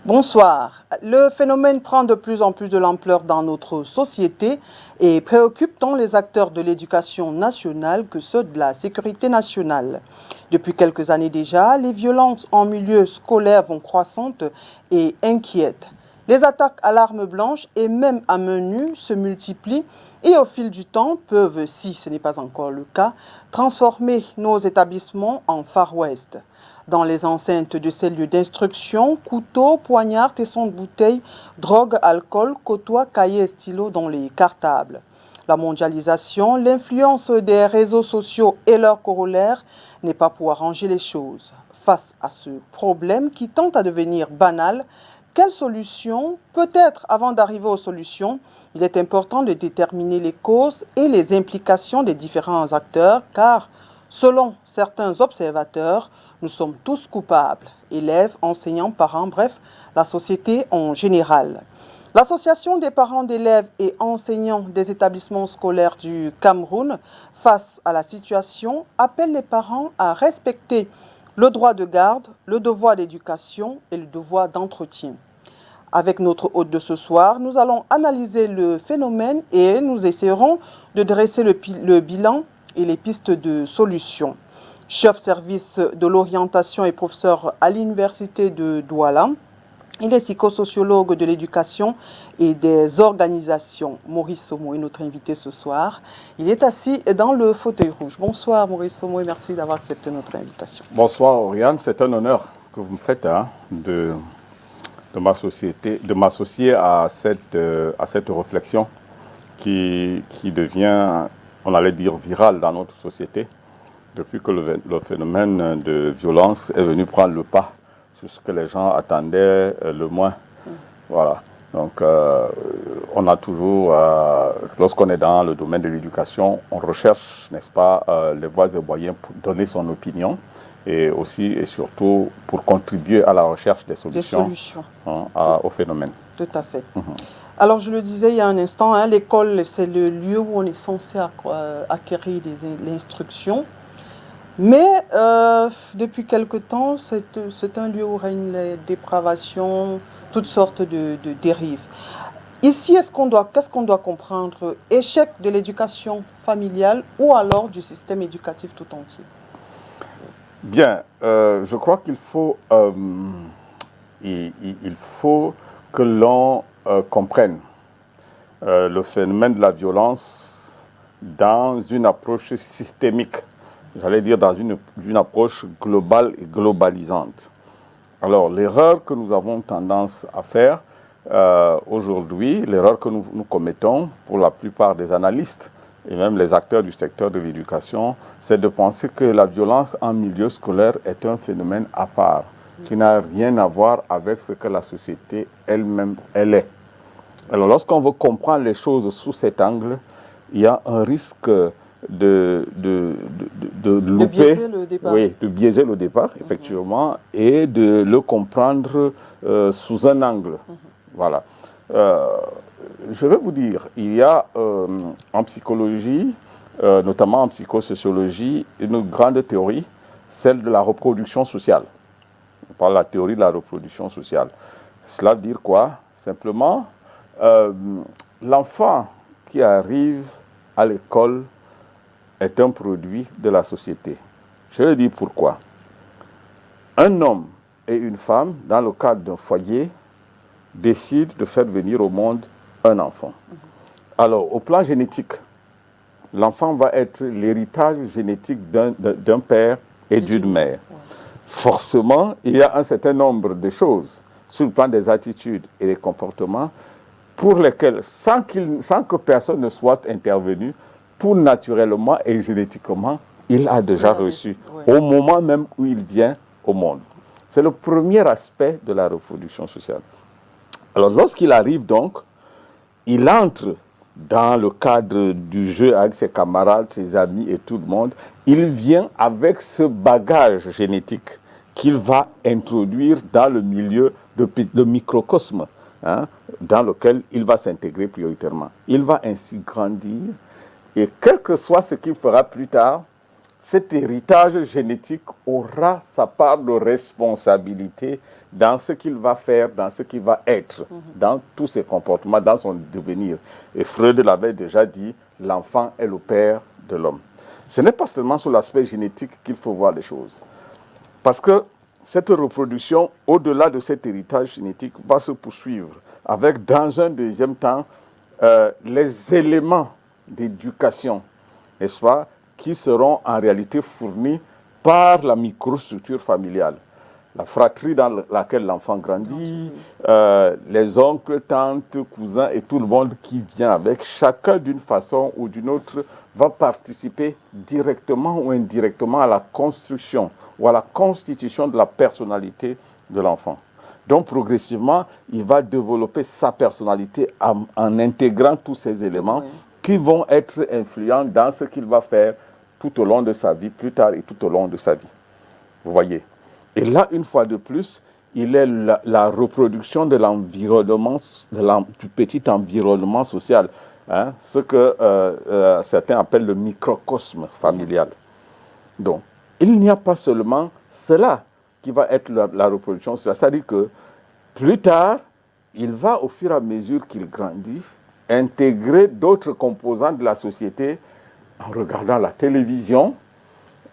Bonsoir. Le phénomène prend de plus en plus de l'ampleur dans notre société et préoccupe tant les acteurs de l'éducation nationale que ceux de la sécurité nationale. Depuis quelques années déjà, les violences en milieu scolaire vont croissantes et inquiètent. Les attaques à l'arme blanche et même à main nue se multiplient et au fil du temps peuvent, si ce n'est pas encore le cas, transformer nos établissements en Far West. Dans les enceintes de ces lieux d'instruction, couteaux, poignards, tessons de bouteilles, drogue, alcool, côtoient cahiers et stylos dans les cartables. La mondialisation, l'influence des réseaux sociaux et leurs corollaires n'est pas pour arranger les choses. Face à ce problème qui tend à devenir banal, quelle solution? Peut-être avant d'arriver aux solutions, il est important de déterminer les causes et les implications des différents acteurs car, selon certains observateurs, nous sommes tous coupables, élèves, enseignants, parents, bref, la société en général. L'Association des parents d'élèves et enseignants des établissements scolaires du Cameroun, face à la situation, appelle les parents à respecter le droit de garde, le devoir d'éducation et le devoir d'entretien. Avec notre hôte de ce soir, nous allons analyser le phénomène et nous essaierons de dresser le bilan et les pistes de solution. Chef service de l'orientation et professeur à l'université de Douala, il est psychosociologue de l'éducation et des organisations. Maurice Somo est notre invité ce soir. Il est assis dans le fauteuil rouge. Bonsoir Maurice Somo et merci d'avoir accepté notre invitation. Bonsoir Oriane, c'est un honneur que vous me faites de m'associer à cette réflexion qui devient, on allait dire, virale dans notre société depuis que le phénomène de violence est venu prendre le pas sur ce que les gens attendaient le moins. Voilà. Donc, on a toujours, lorsqu'on est dans le domaine de l'éducation, on recherche, n'est-ce pas, les voies et moyens pour donner son opinion et aussi et surtout pour contribuer à la recherche des solutions. Au phénomène. Tout à fait. Alors, je le disais il y a un instant, l'école, c'est le lieu où on est censé acquérir l'instruction. Mais depuis quelque temps, c'est un lieu où règne les dépravations, toutes sortes de dérives. Ici, qu'est-ce qu'on doit comprendre? Échec de l'éducation familiale ou alors du système éducatif tout entier? Bien, je crois qu'il faut que l'on comprenne le phénomène de la violence dans une approche systémique. J'allais dire dans une approche globale et globalisante. Alors, l'erreur que nous avons tendance à faire aujourd'hui, l'erreur que nous commettons pour la plupart des analystes et même les acteurs du secteur de l'éducation, c'est de penser que la violence en milieu scolaire est un phénomène à part, qui n'a rien à voir avec ce que la société elle-même est. Alors, lorsqu'on veut comprendre les choses sous cet angle, il y a un risque de biaiser le départ, effectivement, et de le comprendre sous un angle. Voilà. Je vais vous dire, il y a en psychologie, notamment en psychosociologie, une grande théorie, celle de la reproduction sociale. On parle de la théorie de la reproduction sociale. Cela veut dire quoi? Simplement, l'enfant qui arrive à l'école est un produit de la société. Je vais dire pourquoi. Un homme et une femme, dans le cadre d'un foyer, décident de faire venir au monde un enfant. Alors, au plan génétique, l'enfant va être l'héritage génétique d'un père et d'une mère. Forcément, il y a un certain nombre de choses sur le plan des attitudes et des comportements pour lesquels, sans que personne ne soit intervenu, tout naturellement et génétiquement, il a déjà reçu, au moment même où il vient au monde. C'est le premier aspect de la reproduction sociale. Alors, lorsqu'il arrive donc, il entre dans le cadre du jeu avec ses camarades, ses amis et tout le monde, il vient avec ce bagage génétique qu'il va introduire dans le milieu de microcosme, hein, dans lequel il va s'intégrer prioritairement. Il va ainsi grandir et quel que soit ce qu'il fera plus tard, cet héritage génétique aura sa part de responsabilité dans ce qu'il va faire, dans ce qu'il va être, dans tous ses comportements, dans son devenir. Et Freud l'avait déjà dit, l'enfant est le père de l'homme. Ce n'est pas seulement sur l'aspect génétique qu'il faut voir les choses. Parce que cette reproduction, au-delà de cet héritage génétique, va se poursuivre avec, dans un deuxième temps, les éléments d'éducation, n'est-ce pas, qui seront en réalité fournis par la microstructure familiale. La fratrie dans laquelle l'enfant grandit, les oncles, tantes, cousins et tout le monde qui vient avec, chacun d'une façon ou d'une autre va participer directement ou indirectement à la construction ou à la constitution de la personnalité de l'enfant. Donc progressivement, il va développer sa personnalité en intégrant tous ces éléments qui vont être influents dans ce qu'il va faire tout au long de sa vie, plus tard et tout au long de sa vie. Vous voyez. Et là, une fois de plus, il est la reproduction de l'environnement, du petit environnement social, hein, ce que certains appellent le microcosme familial. Donc, il n'y a pas seulement cela qui va être la reproduction sociale, c'est-à-dire que plus tard, il va, au fur et à mesure qu'il grandit, intégrer d'autres composants de la société en regardant la télévision,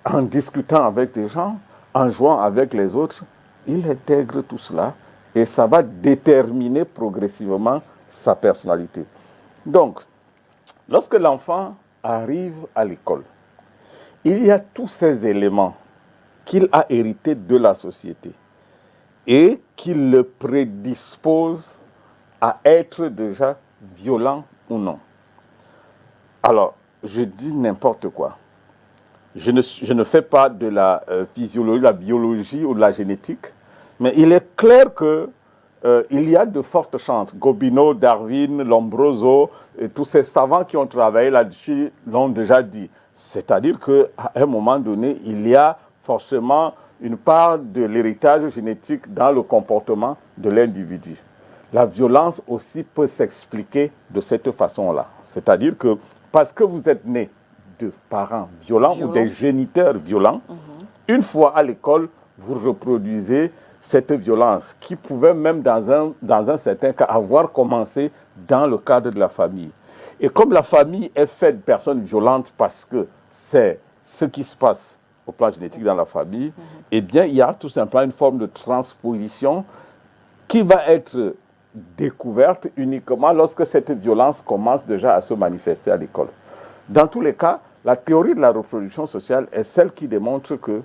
en discutant avec des gens, en jouant avec les autres. Il intègre tout cela et ça va déterminer progressivement sa personnalité. Donc, lorsque l'enfant arrive à l'école, il y a tous ces éléments qu'il a hérités de la société et qui le prédisposent à être déjà violent ou non. Alors, je dis n'importe quoi. Je ne fais pas de la physiologie, la biologie ou de la génétique, mais il est clair que il y a de fortes chances. Gobineau, Darwin, Lombroso, et tous ces savants qui ont travaillé là-dessus l'ont déjà dit. C'est-à-dire qu'à un moment donné, il y a forcément une part de l'héritage génétique dans le comportement de l'individu. La violence aussi peut s'expliquer de cette façon-là. C'est-à-dire que parce que vous êtes né de parents violents ou des géniteurs violents, une fois à l'école, vous reproduisez cette violence qui pouvait même dans un certain cas avoir commencé dans le cadre de la famille. Et comme la famille est faite de personnes violentes parce que c'est ce qui se passe au plan génétique dans la famille, eh bien il y a tout simplement une forme de transposition qui va être découverte uniquement lorsque cette violence commence déjà à se manifester à l'école. Dans tous les cas, la théorie de la reproduction sociale est celle qui démontre que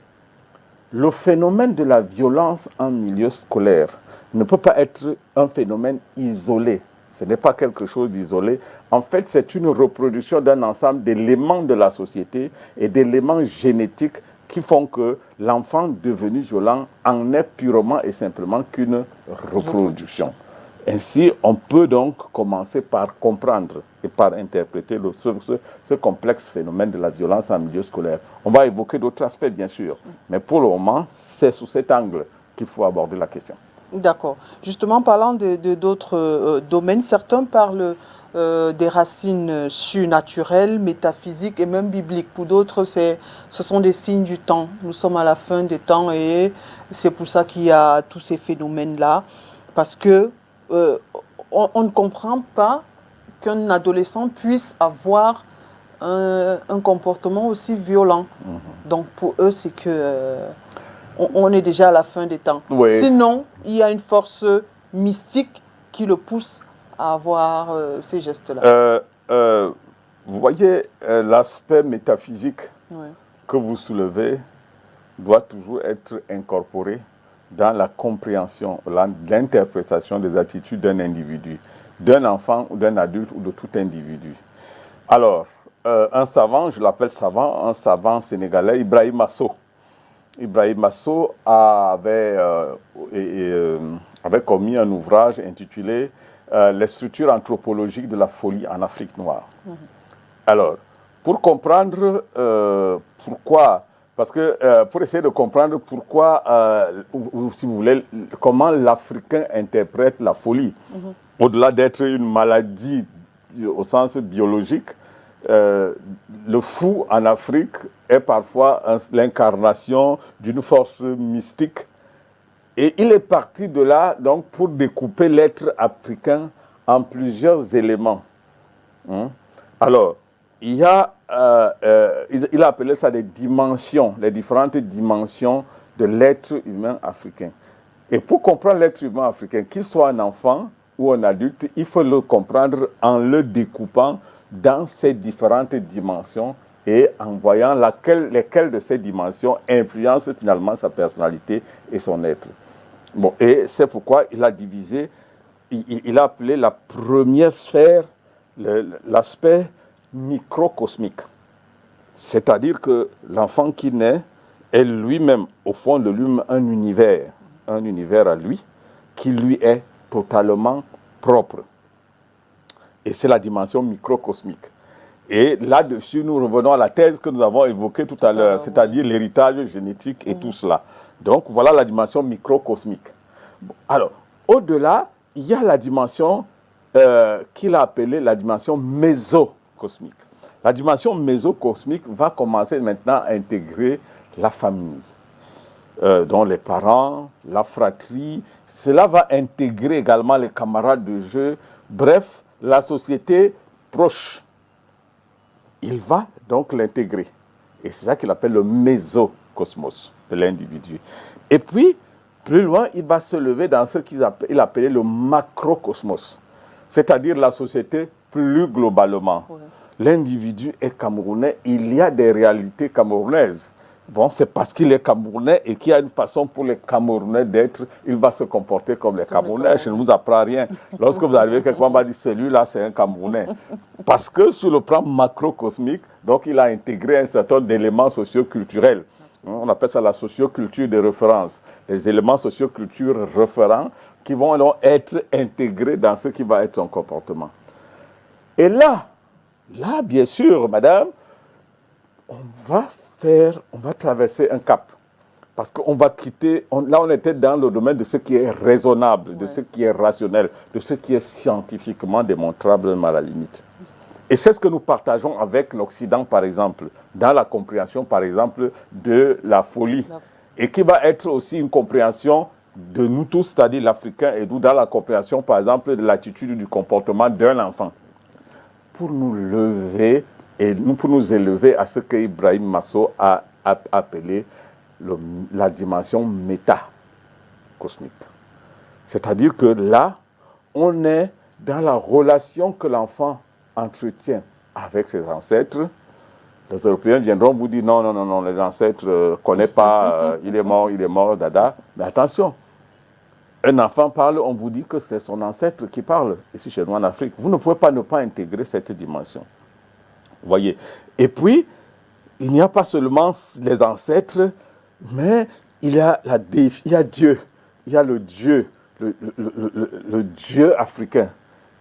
le phénomène de la violence en milieu scolaire ne peut pas être un phénomène isolé. Ce n'est pas quelque chose d'isolé. En fait, c'est une reproduction d'un ensemble d'éléments de la société et d'éléments génétiques qui font que l'enfant devenu violent en est purement et simplement qu'une reproduction. Ainsi, on peut donc commencer par comprendre et par interpréter ce complexe phénomène de la violence en milieu scolaire. On va évoquer d'autres aspects, bien sûr, mais pour le moment, c'est sous cet angle qu'il faut aborder la question. D'accord. Justement, parlant d'autres domaines, certains parlent des racines surnaturelles, métaphysiques et même bibliques. Pour d'autres, ce sont des signes du temps. Nous sommes à la fin des temps et c'est pour ça qu'il y a tous ces phénomènes-là. Parce que on ne comprend pas qu'un adolescent puisse avoir un comportement aussi violent. Donc pour eux, c'est que on est déjà à la fin des temps. Oui. Sinon, il y a une force mystique qui le pousse à avoir ces gestes-là. Vous voyez, l'aspect métaphysique que vous soulevez doit toujours être incorporé dans la compréhension, l'interprétation des attitudes d'un individu, d'un enfant ou d'un adulte ou de tout individu. Alors, un savant, je l'appelle savant, un savant sénégalais, Ibrahim Masso. Ibrahim Masso avait commis un ouvrage intitulé les structures anthropologiques de la folie en Afrique noire. Alors, pour comprendre pourquoi, parce que pour essayer de comprendre pourquoi, ou si vous voulez, comment l'Africain interprète la folie, au-delà d'être une maladie au sens biologique, le fou en Afrique est parfois l'incarnation d'une force mystique. Et il est parti de là donc, pour découper l'être africain en plusieurs éléments. Alors, il a appelé ça des dimensions, les différentes dimensions de l'être humain africain. Et pour comprendre l'être humain africain, qu'il soit un enfant ou un adulte, il faut le comprendre en le découpant dans ces différentes dimensions et en voyant lesquelles de ces dimensions influencent finalement sa personnalité et son être. Bon, et c'est pourquoi il a divisé, il a appelé la première sphère l'aspect microcosmique. C'est-à-dire que l'enfant qui naît est lui-même, au fond de lui-même, un univers à lui, qui lui est totalement propre. Et c'est la dimension microcosmique. Et là-dessus, nous revenons à la thèse que nous avons évoquée tout à l'heure, c'est-à-dire l'héritage génétique et tout cela. Donc, voilà la dimension microcosmique. Bon, alors, au-delà, il y a la dimension qu'il a appelée la dimension mésocosmique. La dimension mésocosmique va commencer maintenant à intégrer la famille, dont les parents, la fratrie. Cela va intégrer également les camarades de jeu, bref, la société proche. Il va donc l'intégrer. Et c'est ça qu'il appelle le mésocosmos de l'individu. Et puis, plus loin, il va se lever dans ce qu'il appelait le macrocosmos, c'est-à-dire la société plus globalement. Ouais. L'individu est camerounais, il y a des réalités camerounaises. Bon, c'est parce qu'il est camerounais et qu'il y a une façon pour les Camerounais d'être, il va se comporter comme les Camerounais. Je ne vous apprends rien. Lorsque vous arrivez quelque part, on va dire celui-là, c'est un Camerounais. Parce que sur le plan macrocosmique, donc il a intégré un certain nombre d'éléments socioculturels. On appelle ça la socioculture de référence. Les éléments socioculturels référents qui vont donc être intégrés dans ce qui va être son comportement. Et là, bien sûr, madame, on va traverser un cap. Parce qu'on va quitter, là on était dans le domaine de ce qui est raisonnable, de ce qui est rationnel, de ce qui est scientifiquement démontrable à la limite. Et c'est ce que nous partageons avec l'Occident, par exemple, dans la compréhension, par exemple, de la folie. Et qui va être aussi une compréhension de nous tous, c'est-à-dire l'Africain, et nous dans la compréhension, par exemple, de l'attitude du comportement d'un enfant. Pour nous lever et pour nous élever à ce qu'Ibrahim Masso a appelé la dimension métacosmique. C'est-à-dire que là, on est dans la relation que l'enfant entretient avec ses ancêtres. Les Européens viendront vous dire non, les ancêtres ne connaissent pas, il est mort, dada. Mais attention, un enfant parle, on vous dit que c'est son ancêtre qui parle, ici chez nous en Afrique. Vous ne pouvez pas ne pas intégrer cette dimension. Vous voyez. Et puis, il n'y a pas seulement les ancêtres, mais il y a Dieu. Il y a le Dieu, le Dieu africain,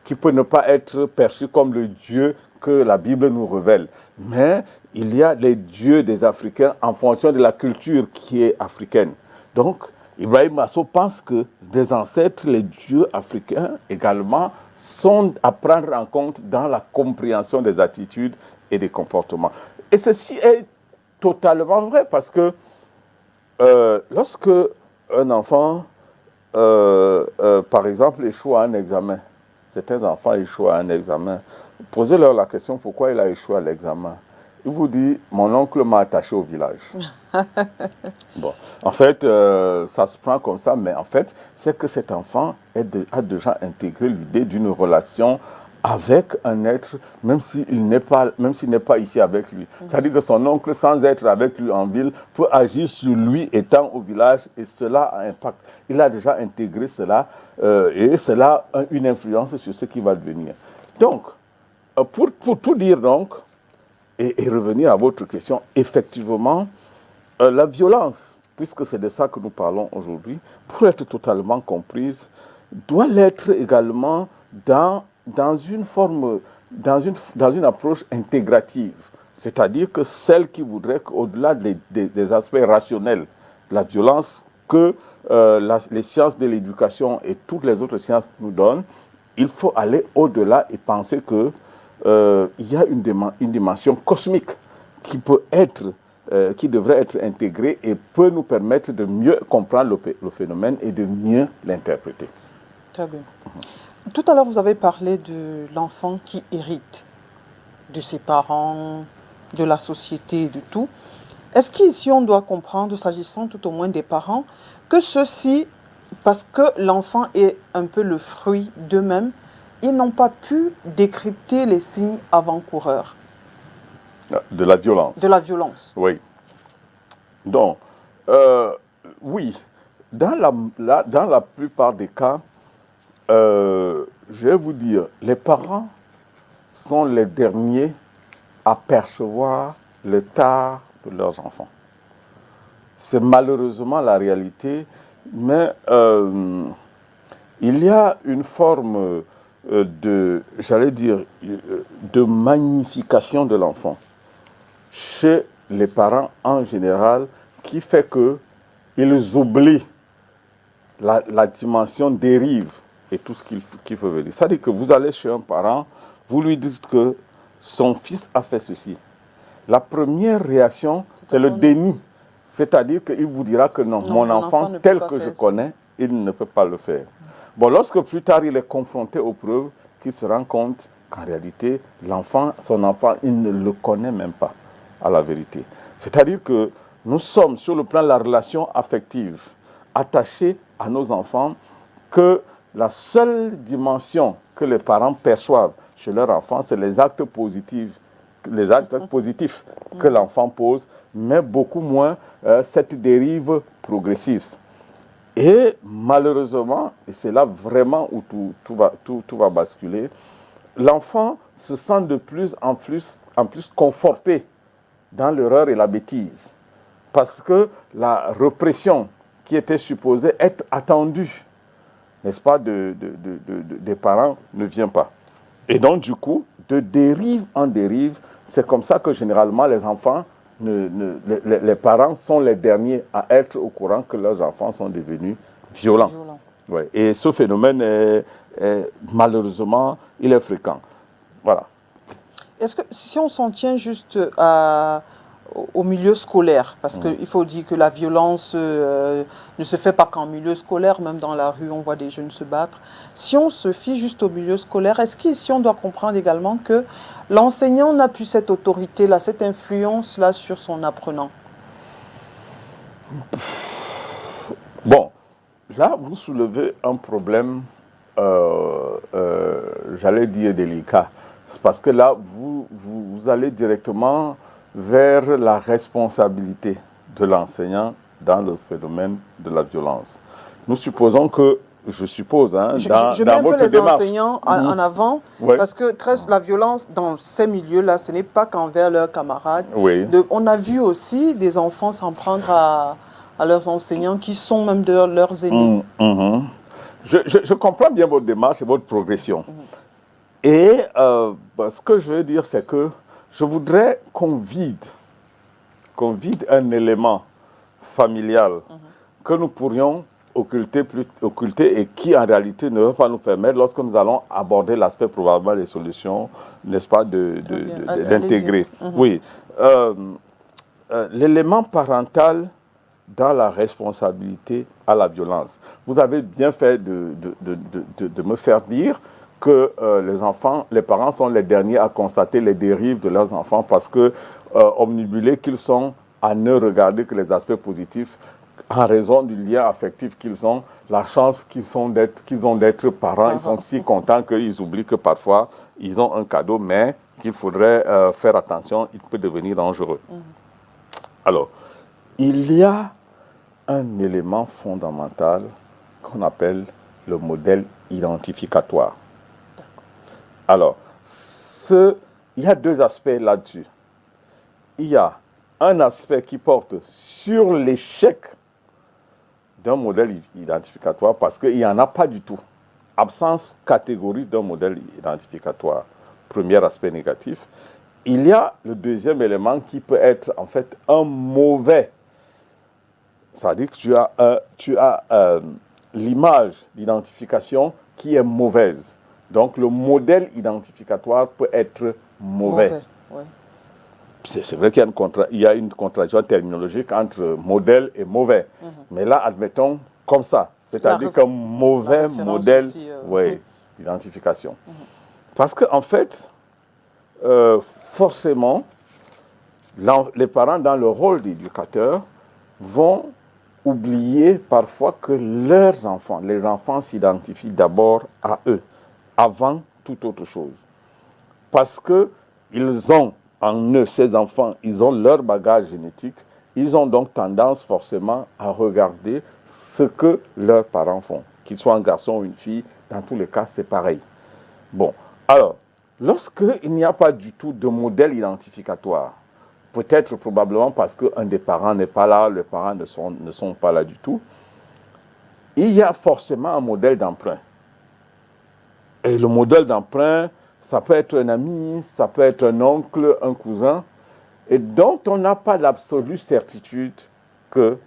qui peut ne pas être perçu comme le Dieu que la Bible nous révèle. Mais il y a les dieux des Africains en fonction de la culture qui est africaine. Donc, Ibrahim Masso pense que des ancêtres, les dieux africains également, sont à prendre en compte dans la compréhension des attitudes et des comportements. Et ceci est totalement vrai parce que lorsque un enfant, par exemple, échoue à un examen, certains enfants échouent à un examen, posez-leur la question pourquoi il a échoué à l'examen. Il vous dit, mon oncle m'a attaché au village. Bon, en fait, ça se prend comme ça, mais en fait, c'est que cet enfant a déjà intégré l'idée d'une relation avec un être, même s'il n'est pas ici avec lui. C'est-à-dire que son oncle, sans être avec lui en ville, peut agir sur lui étant au village, et cela a un impact. Il a déjà intégré cela, et cela a une influence sur ce qui va devenir. Donc, pour tout dire donc, et revenir à votre question, effectivement, la violence, puisque c'est de ça que nous parlons aujourd'hui, pour être totalement comprise, doit l'être également dans une forme, dans une approche intégrative. C'est-à-dire que celle qui voudrait qu'au-delà des aspects rationnels de la violence que les sciences de l'éducation et toutes les autres sciences nous donnent, il faut aller au-delà et penser que il y a une dimension cosmique qui peut être, qui devrait être intégrée et peut nous permettre de mieux comprendre le phénomène et de mieux l'interpréter. Très bien. Tout à l'heure, vous avez parlé de l'enfant qui hérite de ses parents, de la société, de tout. Est-ce qu'ici, on doit comprendre, s'agissant tout au moins des parents, que ceux-ci, parce que l'enfant est un peu le fruit d'eux-mêmes, ils n'ont pas pu décrypter les signes avant-coureurs de la violence. De la violence. Oui. Donc, oui, dans la plupart des cas, je vais vous dire, les parents sont les derniers à percevoir le tard de leurs enfants. C'est malheureusement la réalité, mais il y a une forme j'allais dire, de magnification de l'enfant chez les parents en général qui fait qu'ils oublient la dimension dérive et tout ce qu'il faut venir. C'est-à-dire que vous allez chez un parent, vous lui dites que son fils a fait ceci. La première réaction, c'est le déni. C'est-à-dire qu'il vous dira que non, mon enfant tel que je connais, il ne peut pas le faire. Bon, lorsque plus tard il est confronté aux preuves, qu'il se rend compte qu'en réalité, son enfant, il ne le connaît même pas, à la vérité. C'est-à-dire que nous sommes, sur le plan de la relation affective, attachés à nos enfants, que la seule dimension que les parents perçoivent chez leur enfant, c'est les actes positifs que l'enfant pose, mais beaucoup moins cette dérive progressive. Et malheureusement, et c'est là vraiment où tout va basculer, l'enfant se sent de plus en plus conforté dans l'erreur et la bêtise. Parce que la répression qui était supposée être attendue, n'est-ce pas, des parents ne vient pas. Et donc, du coup, de dérive en dérive, c'est comme ça que généralement les enfants, les parents sont les derniers à être au courant que leurs enfants sont devenus violents. Ouais. Et ce phénomène, malheureusement, il est fréquent. Voilà. Est-ce que si on s'en tient juste au milieu scolaire, parce qu'il faut dire que la violence ne se fait pas qu'en milieu scolaire, même dans la rue, on voit des jeunes se battre. Si on se fie juste au milieu scolaire, est-ce qu'ici on doit comprendre également que l'enseignant n'a plus cette autorité-là, cette influence-là sur son apprenant? Bon, là, vous soulevez un problème, j'allais dire délicat. C'est parce que là, vous allez directement vers la responsabilité de l'enseignant dans le phénomène de la violence. Nous supposons que, je mets un peu les enseignants en avant, parce que la violence dans ces milieux-là, ce n'est pas qu'envers leurs camarades. Oui. On a vu aussi des enfants s'en prendre à leurs enseignants qui sont même leurs aînés. Je comprends bien votre démarche et votre progression. Et ce que je veux dire, c'est que je voudrais qu'on vide un élément familial que nous pourrions occulter et qui en réalité ne va pas nous permettre, lorsque nous allons aborder l'aspect probablement des solutions, n'est-ce pas, d'intégrer. Oui. L'élément parental dans la responsabilité à la violence. Vous avez bien fait de me faire dire que les parents sont les derniers à constater les dérives de leurs enfants parce que, omnibulés qu'ils sont, à ne regarder que les aspects positifs, en raison du lien affectif qu'ils ont, la chance qu'ils ont d'être parents, ils sont si contents qu'ils oublient que parfois, ils ont un cadeau, mais qu'il faudrait faire attention, il peut devenir dangereux. Alors, il y a un élément fondamental qu'on appelle le modèle identificatoire. Alors, il y a deux aspects là-dessus. Il y a un aspect qui porte sur l'échec d'un modèle identificatoire parce qu'il n'y en a pas du tout. absence catégorique d'un modèle identificatoire, premier aspect négatif, il y a le deuxième élément qui peut être en fait un mauvais. C'est-à-dire que tu as l'image d'identification qui est mauvaise. Donc le modèle identificatoire peut être mauvais. Ouais. C'est vrai qu'il y a une contradiction terminologique entre modèle et mauvais. Mais là, admettons comme ça. C'est-à-dire qu'un mauvais modèle d'identification. Parce qu'en fait, forcément, les parents, dans le rôle d'éducateur, vont oublier parfois que leurs enfants, les enfants s'identifient d'abord à eux, avant toute autre chose. Parce qu'ils ont en eux, ces enfants, ils ont leur bagage génétique, ils ont donc tendance forcément à regarder ce que leurs parents font. Qu'ils soient un garçon ou une fille, dans tous les cas, c'est pareil. Bon, alors, lorsqu'il n'y a pas du tout de modèle identificatoire, peut-être probablement parce qu'un des parents n'est pas là, les parents ne sont pas là du tout, il y a forcément un modèle d'emprunt. Et le modèle d'emprunt, ça peut être un ami, ça peut être un oncle, un cousin, et dont on n'a pas l'absolue certitude que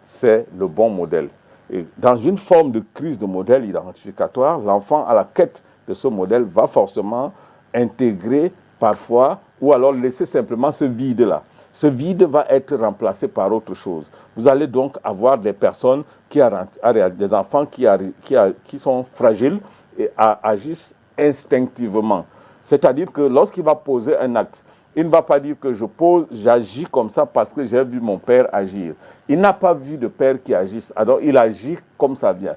c'est le bon modèle. Et dans une forme de crise de modèle identificatoire, l'enfant à la quête de ce modèle va forcément intégrer parfois, ou alors laisser simplement ce vide-là. Ce vide va être remplacé par autre chose. Vous allez donc avoir des personnes, des enfants qui sont fragiles et agissent instinctivement. C'est-à-dire que lorsqu'il va poser un acte, il ne va pas dire que j'agis comme ça parce que j'ai vu mon père agir. Il n'a pas vu de père qui agisse, alors il agit comme ça vient.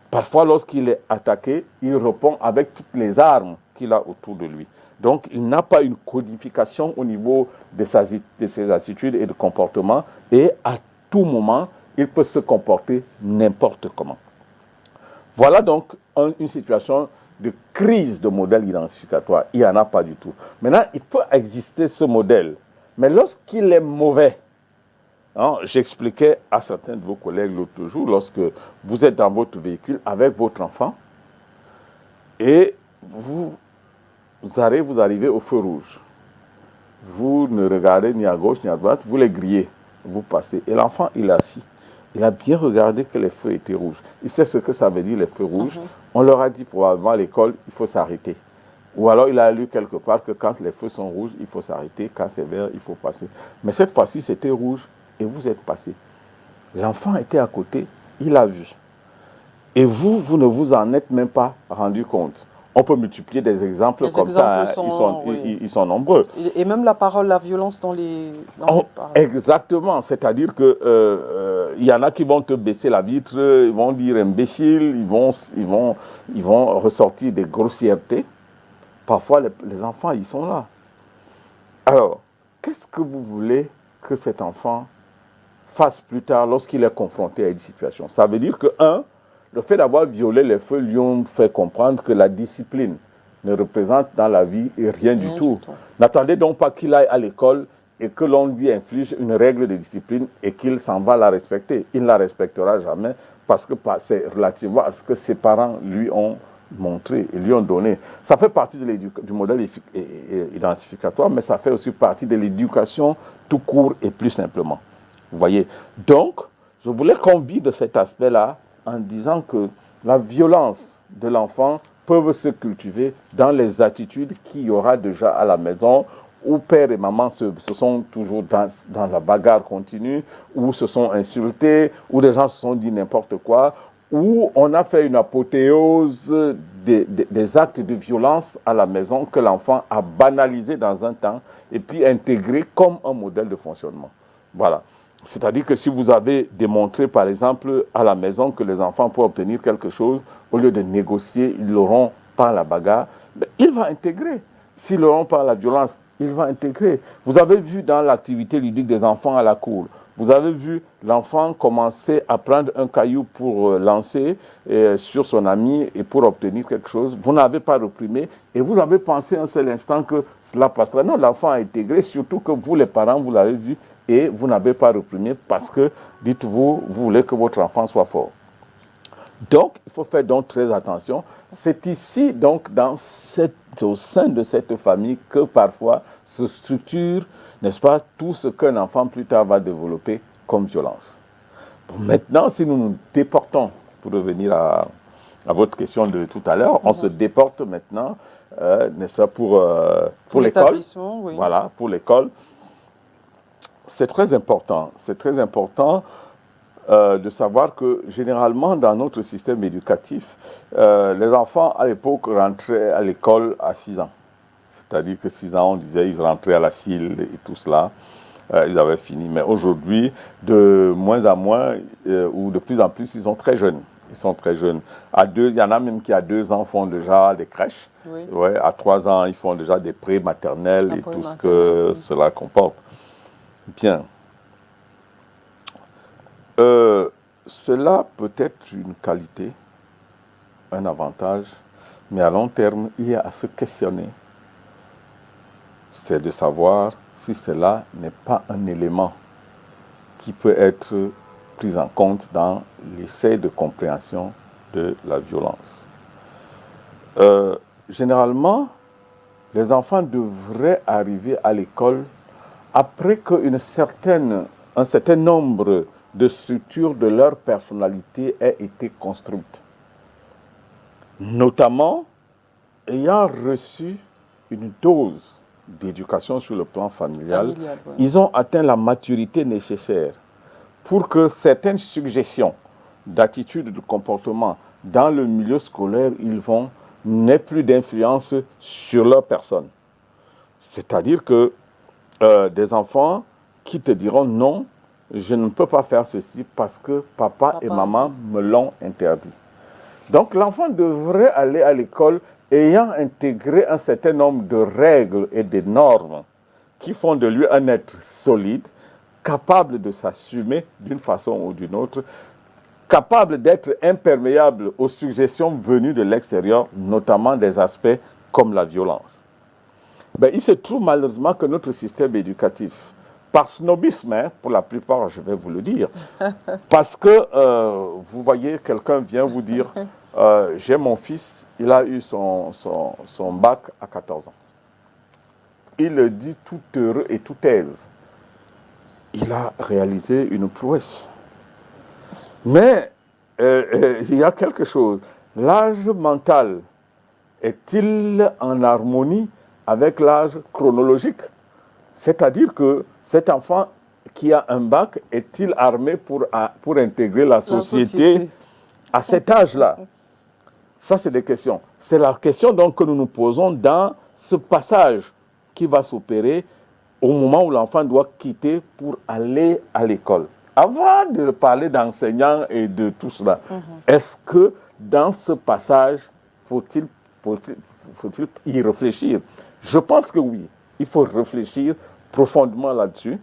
Parfois, lorsqu'il est attaqué, il répond avec toutes les armes qu'il a autour de lui. Donc, il n'a pas une codification au niveau de ses attitudes et de comportements, et à tout moment, il peut se comporter n'importe comment. Voilà donc une situation de crise de modèle identificatoire. Il n'y en a pas du tout. Maintenant, il peut exister ce modèle, mais lorsqu'il est mauvais, j'expliquais à certains de vos collègues l'autre jour, lorsque vous êtes dans votre véhicule avec votre enfant et vous arrivez au feu rouge. Vous ne regardez ni à gauche ni à droite, vous les grillez, vous passez. Et l'enfant, il est assis. Il a bien regardé que les feux étaient rouges. Il sait ce que ça veut dire, les feux rouges. On leur a dit probablement à l'école, il faut s'arrêter. Ou alors il a lu quelque part que quand les feux sont rouges, il faut s'arrêter. Quand c'est vert, il faut passer. Mais cette fois-ci, c'était rouge et vous êtes passé. L'enfant était à côté, il a vu. Et vous ne vous en êtes même pas rendu compte. On peut multiplier des exemples comme ça, ils sont nombreux. Et même la parole, la violence dans les paroles. Exactement, c'est-à-dire que y en a qui vont te baisser la vitre, ils vont dire imbécile, ils vont ressortir des grossièretés. Parfois, les enfants, ils sont là. Alors, qu'est-ce que vous voulez que cet enfant fasse plus tard lorsqu'il est confronté à une situation? Ça veut dire que, le fait d'avoir violé les feux lui ont fait comprendre que la discipline ne représente dans la vie rien du tout. N'attendez donc pas qu'il aille à l'école et que l'on lui inflige une règle de discipline et qu'il s'en va la respecter. Il ne la respectera jamais parce que c'est relativement à ce que ses parents lui ont montré et lui ont donné. Ça fait partie du modèle identificatoire, mais ça fait aussi partie de l'éducation tout court et plus simplement. Vous voyez? Donc, je voulais qu'on vide cet aspect-là en disant que la violence de l'enfant peut se cultiver dans les attitudes qu'il y aura déjà à la maison, où père et maman se sont toujours dans la bagarre continue, où se sont insultés, où des gens se sont dit n'importe quoi, où on a fait une apothéose des actes de violence à la maison que l'enfant a banalisé dans un temps et puis intégré comme un modèle de fonctionnement. Voilà. C'est-à-dire que si vous avez démontré, par exemple, à la maison que les enfants peuvent obtenir quelque chose, au lieu de négocier, ils l'auront par la bagarre, il va intégrer. S'ils l'auront par la violence, il va intégrer. Vous avez vu dans l'activité ludique des enfants à la cour, vous avez vu l'enfant commencer à prendre un caillou pour lancer sur son ami et pour obtenir quelque chose. Vous n'avez pas reprimé et vous avez pensé un seul instant que cela passera. Non, l'enfant a intégré, surtout que vous, les parents, vous l'avez vu, et vous n'avez pas reprimé parce que, dites-vous, vous voulez que votre enfant soit fort. Donc, il faut faire donc très attention. C'est ici, donc, au sein de cette famille que parfois se structure, n'est-ce pas, tout ce qu'un enfant plus tard va développer comme violence. Bon, maintenant, si nous nous déportons, pour revenir à votre question de tout à l'heure, on se déporte maintenant, n'est-ce pas, pour l'école. Oui. Voilà, pour l'école. C'est très important. C'est très important de savoir que généralement dans notre système éducatif, les enfants à l'époque rentraient à l'école à 6 ans. C'est-à-dire que 6 ans, on disait, ils rentraient à la CIL et tout cela. Ils avaient fini. Mais aujourd'hui, de moins en moins, ou de plus en plus, ils sont très jeunes. Ils sont très jeunes. Il y en a même qui à 2 ans font déjà des crèches. Oui. Ouais, à 3 ans, ils font déjà des prés maternels et tout ce que cela comporte. Bien. Cela peut être une qualité, un avantage, mais à long terme, il y a à se questionner. C'est de savoir si cela n'est pas un élément qui peut être pris en compte dans l'essai de compréhension de la violence. Généralement, les enfants devraient arriver à l'école après qu'un certain nombre de structures de leur personnalité aient été construites. Notamment, ayant reçu une dose d'éducation sur le plan familial, ils ont atteint la maturité nécessaire pour que certaines suggestions d'attitude, de comportement dans le milieu scolaire, n'aient plus d'influence sur leur personne. C'est-à-dire que des enfants qui te diront non, je ne peux pas faire ceci parce que papa et maman me l'ont interdit. Donc l'enfant devrait aller à l'école ayant intégré un certain nombre de règles et de normes qui font de lui un être solide, capable de s'assumer d'une façon ou d'une autre, capable d'être imperméable aux suggestions venues de l'extérieur, notamment des aspects comme la violence. Il se trouve malheureusement que notre système éducatif, par snobisme, pour la plupart, je vais vous le dire, parce que vous voyez, quelqu'un vient vous dire, j'ai mon fils, il a eu son bac à 14 ans. Il le dit tout heureux et tout aise. Il a réalisé une prouesse. Mais il y a quelque chose. L'âge mental est-il en harmonie avec l'âge chronologique? C'est-à-dire que cet enfant qui a un bac est-il armé pour intégrer la société à cet âge-là? Ça, c'est des questions. C'est la question donc que nous nous posons dans ce passage qui va s'opérer au moment où l'enfant doit quitter pour aller à l'école. Avant de parler d'enseignants et de tout cela, est-ce que dans ce passage, faut-il y réfléchir? Je pense que oui. Il faut réfléchir profondément là-dessus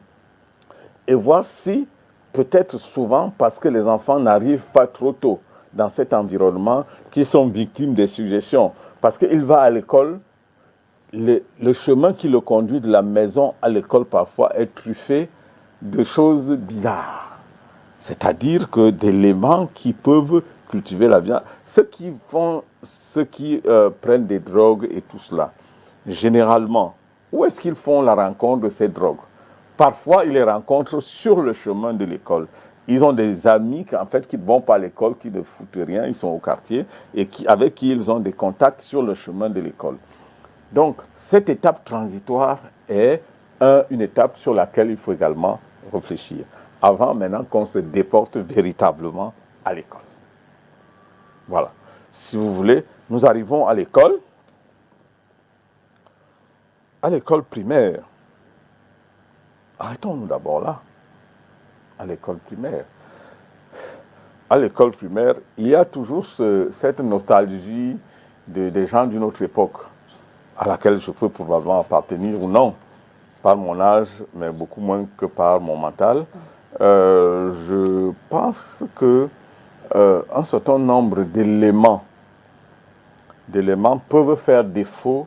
et voir si, peut-être souvent, parce que les enfants n'arrivent pas trop tôt dans cet environnement, qu'ils sont victimes des suggestions. Parce qu'il va à l'école, le chemin qui le conduit de la maison à l'école parfois est truffé de choses bizarres. C'est-à-dire que d'éléments qui peuvent cultiver la violence. Ceux qui prennent des drogues et tout cela, généralement, où est-ce qu'ils font la rencontre de ces drogues? Parfois, ils les rencontrent sur le chemin de l'école. Ils ont des amis qui ne vont pas à l'école, qui ne foutent rien, ils sont au quartier, et avec qui ils ont des contacts sur le chemin de l'école. Donc, cette étape transitoire est une étape sur laquelle il faut également réfléchir, avant maintenant qu'on se déporte véritablement à l'école. Voilà. Si vous voulez, nous arrivons à l'école primaire. Arrêtons-nous d'abord là. À l'école primaire. À l'école primaire, il y a toujours cette nostalgie des gens d'une autre époque, à laquelle je peux probablement appartenir ou non, par mon âge, mais beaucoup moins que par mon mental. Je pense que un certain nombre d'éléments peuvent faire défaut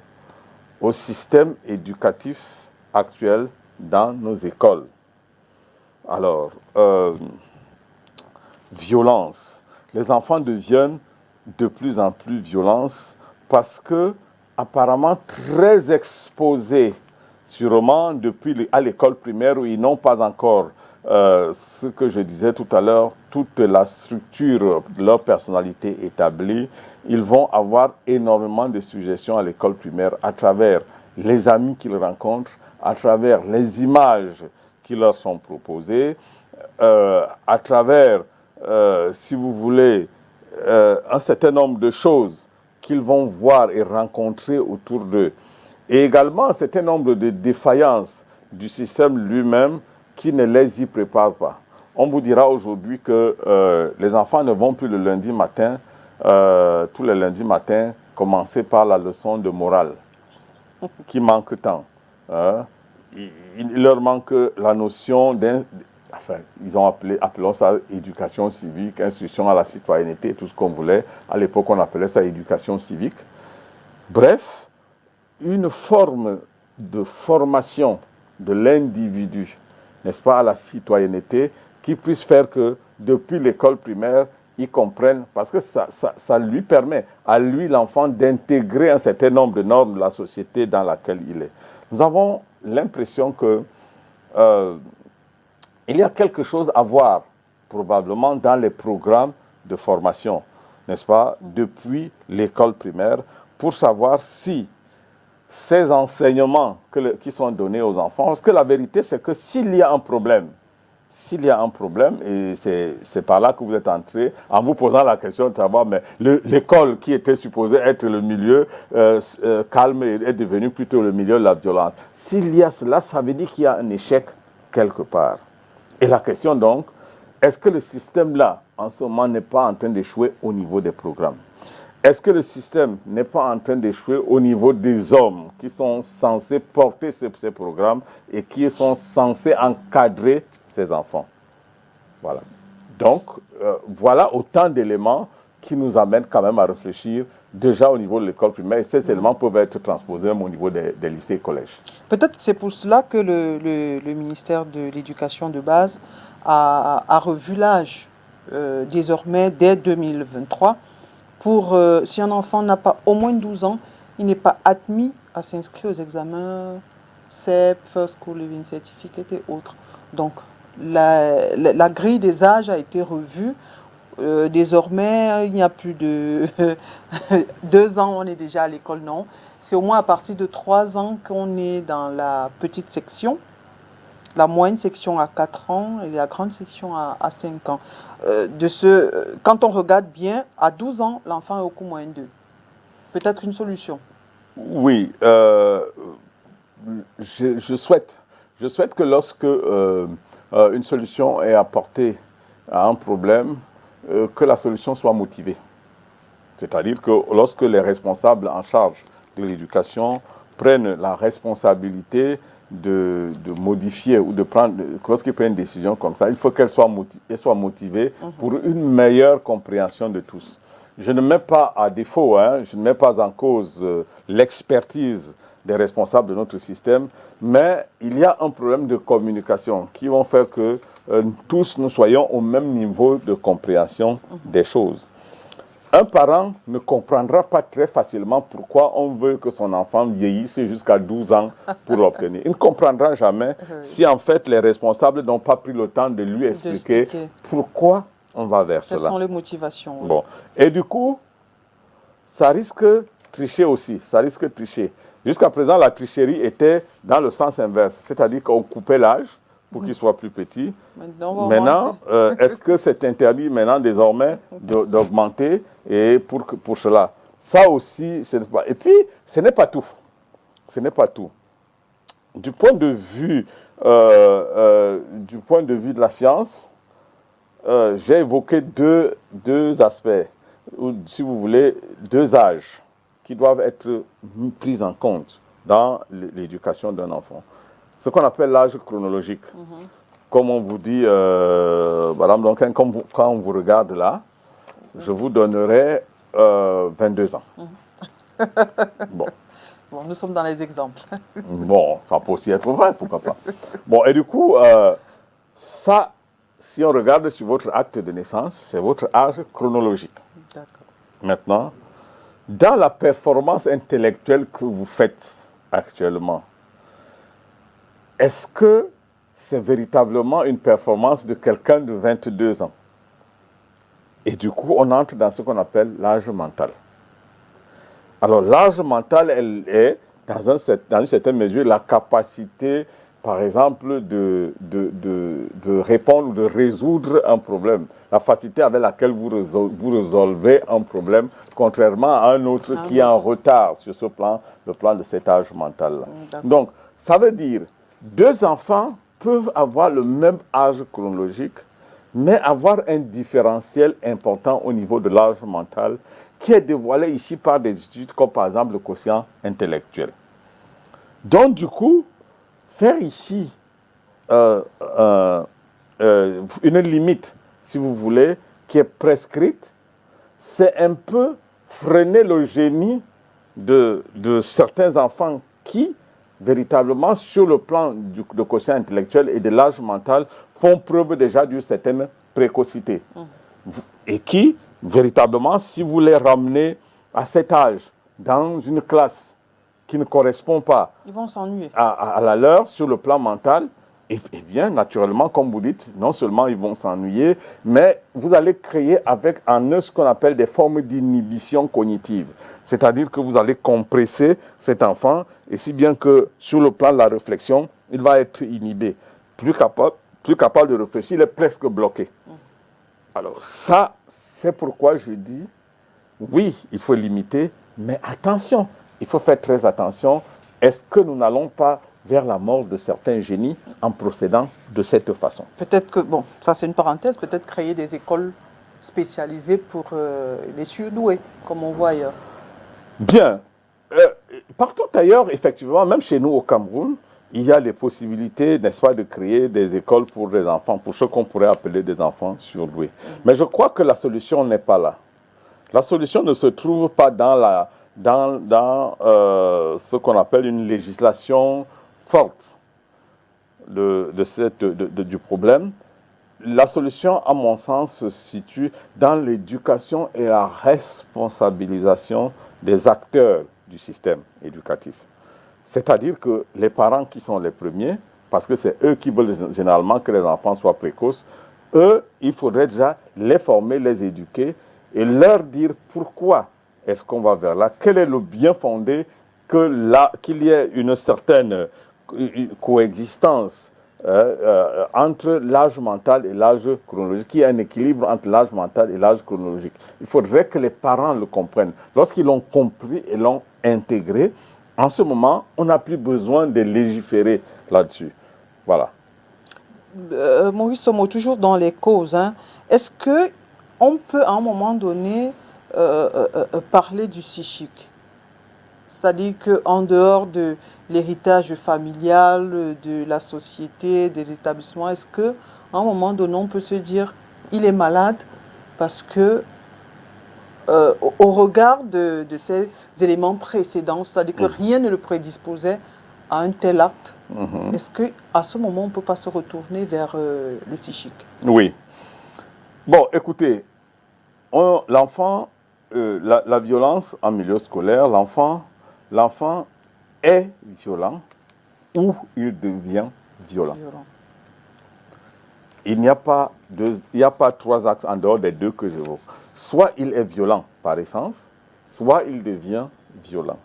au système éducatif actuel dans nos écoles. Alors, violence. les enfants deviennent de plus en plus violents parce que, apparemment, très exposés, sûrement depuis à l'école primaire où ils n'ont pas encore ce que je disais tout à l'heure, toute la structure de leur personnalité établie, ils vont avoir énormément de suggestions à l'école primaire à travers les amis qu'ils rencontrent, à travers les images qui leur sont proposées, à travers, si vous voulez, un certain nombre de choses qu'ils vont voir et rencontrer autour d'eux. Et également un certain nombre de défaillances du système lui-même qui ne les y prépare pas. On vous dira aujourd'hui que les enfants ne vont plus le lundi matin, tous les lundis matins, commencer par la leçon de morale, qui manque tant. Il leur manque la notion d'un... Enfin, ils ont appelons ça éducation civique, instruction à la citoyenneté, tout ce qu'on voulait. À l'époque, on appelait ça éducation civique. Bref, une forme de formation de l'individu, n'est-ce pas, à la citoyenneté, qui puisse faire que, depuis l'école primaire, ils comprennent, parce que ça lui permet, à lui, l'enfant, d'intégrer un certain nombre de normes de la société dans laquelle il est. Nous avons l'impression que il y a quelque chose à voir, probablement, dans les programmes de formation, n'est-ce pas, depuis l'école primaire, pour savoir si ces enseignements qui sont donnés aux enfants, parce que la vérité, c'est que s'il y a un problème, et c'est par là que vous êtes entré, en vous posant la question de savoir, mais l'école qui était supposée être le milieu calme est devenue plutôt le milieu de la violence. S'il y a cela, ça veut dire qu'il y a un échec quelque part. Et la question donc, est-ce que le système-là, en ce moment, n'est pas en train d'échouer au niveau des programmes? Est-ce que le système n'est pas en train d'échouer au niveau des hommes qui sont censés porter ces programmes et qui sont censés encadrer ces enfants? Voilà. Donc, voilà autant d'éléments qui nous amènent quand même à réfléchir déjà au niveau de l'école primaire. Et ces éléments peuvent être transposés même au niveau des lycées et collèges. Peut-être que c'est pour cela que le ministère de l'Éducation de base a revu l'âge désormais dès 2023 pour, si un enfant n'a pas au moins 12 ans, il n'est pas admis à s'inscrire aux examens CEP, First School Living Certificate et autres. Donc, la grille des âges a été revue. Désormais, il n'y a plus de 2 ans, on est déjà à l'école, non. C'est au moins à partir de 3 ans qu'on est dans la petite section, la moyenne section à 4 ans et la grande section à 5 ans. Quand on regarde bien, à 12 ans, l'enfant est au cours moyen 2. Peut-être une solution. Oui, je souhaite que lorsque une solution est apportée à un problème, que la solution soit motivée. C'est-à-dire que lorsque les responsables en charge de l'éducation prennent la responsabilité de modifier ou de prendre, lorsqu'ils prennent une décision comme ça, il faut qu'elle soit motivée pour une meilleure compréhension de tous. Je ne mets pas à défaut, je ne mets pas en cause l'expertise des responsables de notre système, mais il y a un problème de communication qui vont faire que tous nous soyons au même niveau de compréhension des choses. Un parent ne comprendra pas très facilement pourquoi on veut que son enfant vieillisse jusqu'à 12 ans pour l'obtenir. Il ne comprendra jamais si en fait les responsables n'ont pas pris le temps de lui expliquer pourquoi on va vers cela. Quelles sont les motivations? Oui. Bon. Et du coup, ça risque de tricher aussi, Jusqu'à présent, la tricherie était dans le sens inverse, c'est-à-dire qu'on coupait l'âge pour qu'il soit plus petit. Maintenant, est-ce que c'est interdit maintenant désormais d'augmenter et pour cela? Ça aussi, ce n'est pas. Et puis, ce n'est pas tout. Du point de vue de la science, j'ai évoqué deux aspects, ou si vous voulez, 2 âges qui doivent être pris en compte dans l'éducation d'un enfant. Ce qu'on appelle l'âge chronologique. Comme on vous dit, madame Duncan, quand on vous regarde là, je vous donnerai 22 ans. Bon. Bon, nous sommes dans les exemples. Bon, ça peut aussi être vrai, pourquoi pas. Bon, et du coup, ça, si on regarde sur votre acte de naissance, c'est votre âge chronologique. D'accord. Maintenant, dans la performance intellectuelle que vous faites actuellement, est-ce que c'est véritablement une performance de quelqu'un de 22 ans? Et du coup, on entre dans ce qu'on appelle l'âge mental. Alors, l'âge mental, elle est, dans une certaine mesure, la capacité, par exemple, de répondre ou de résoudre un problème. La facilité avec laquelle vous résolvez un problème, contrairement à un autre qui est en retard sur ce plan, le plan de cet âge mental-là. Donc, ça veut dire, deux enfants peuvent avoir le même âge chronologique, mais avoir un différentiel important au niveau de l'âge mental qui est dévoilé ici par des études comme par exemple le quotient intellectuel. Donc du coup, faire ici une limite, si vous voulez, qui est prescrite, c'est un peu freiner le génie de certains enfants qui, véritablement, sur le plan de quotient intellectuel et de l'âge mental, font preuve déjà d'une certaine précocité. Et qui, véritablement, si vous les ramenez à cet âge, dans une classe qui ne correspond pas Ils vont s'ennuyer à la leur sur le plan mental, et bien, naturellement, comme vous dites, non seulement ils vont s'ennuyer, mais vous allez créer en eux ce qu'on appelle des formes d'inhibition cognitive. C'est-à-dire que vous allez compresser cet enfant, et si bien que sur le plan de la réflexion, il va être inhibé, plus capable de réfléchir, il est presque bloqué. Alors ça, c'est pourquoi je dis, oui, il faut limiter, mais attention, il faut faire très attention. Est-ce que nous n'allons pas vers la mort de certains génies en procédant de cette façon? Peut-être que, bon, ça c'est une parenthèse, peut-être créer des écoles spécialisées pour les surdoués, comme on voit ailleurs. Bien. Partout ailleurs, effectivement, même chez nous au Cameroun, il y a les possibilités, n'est-ce pas, de créer des écoles pour des enfants, pour ce qu'on pourrait appeler des enfants surdoués. Mais je crois que la solution n'est pas là. La solution ne se trouve pas dans ce qu'on appelle une législation forte du problème. La solution, à mon sens, se situe dans l'éducation et la responsabilisation des acteurs du système éducatif. C'est-à-dire que les parents qui sont les premiers, parce que c'est eux qui veulent généralement que les enfants soient précoces, eux, il faudrait déjà les former, les éduquer et leur dire pourquoi est-ce qu'on va vers là, quel est le bien fondé qu'il y ait une certaine coexistence entre l'âge mental et l'âge chronologique, qu'il y ait un équilibre entre l'âge mental et l'âge chronologique. Il faudrait que les parents le comprennent. Lorsqu'ils l'ont compris et l'ont intégré, en ce moment, on n'a plus besoin de légiférer là-dessus. Voilà. Maurice Somo, toujours dans les causes, hein, est-ce qu'on peut à un moment donné parler du psychique? C'est-à-dire qu'en dehors de l'héritage familial, de la société, des établissements, est-ce qu'à un moment donné, on peut se dire il est malade parce que au regard de ces éléments précédents, c'est-à-dire que rien ne le prédisposait à un tel acte, est-ce qu'à ce moment, on ne peut pas se retourner vers le psychique? Oui. Bon, écoutez, l'enfant, la violence en milieu scolaire, l'enfant est violent ou il devient violent. Il n'y a pas trois axes en dehors des deux que j'évoque. Soit il est violent par essence, soit il devient violent.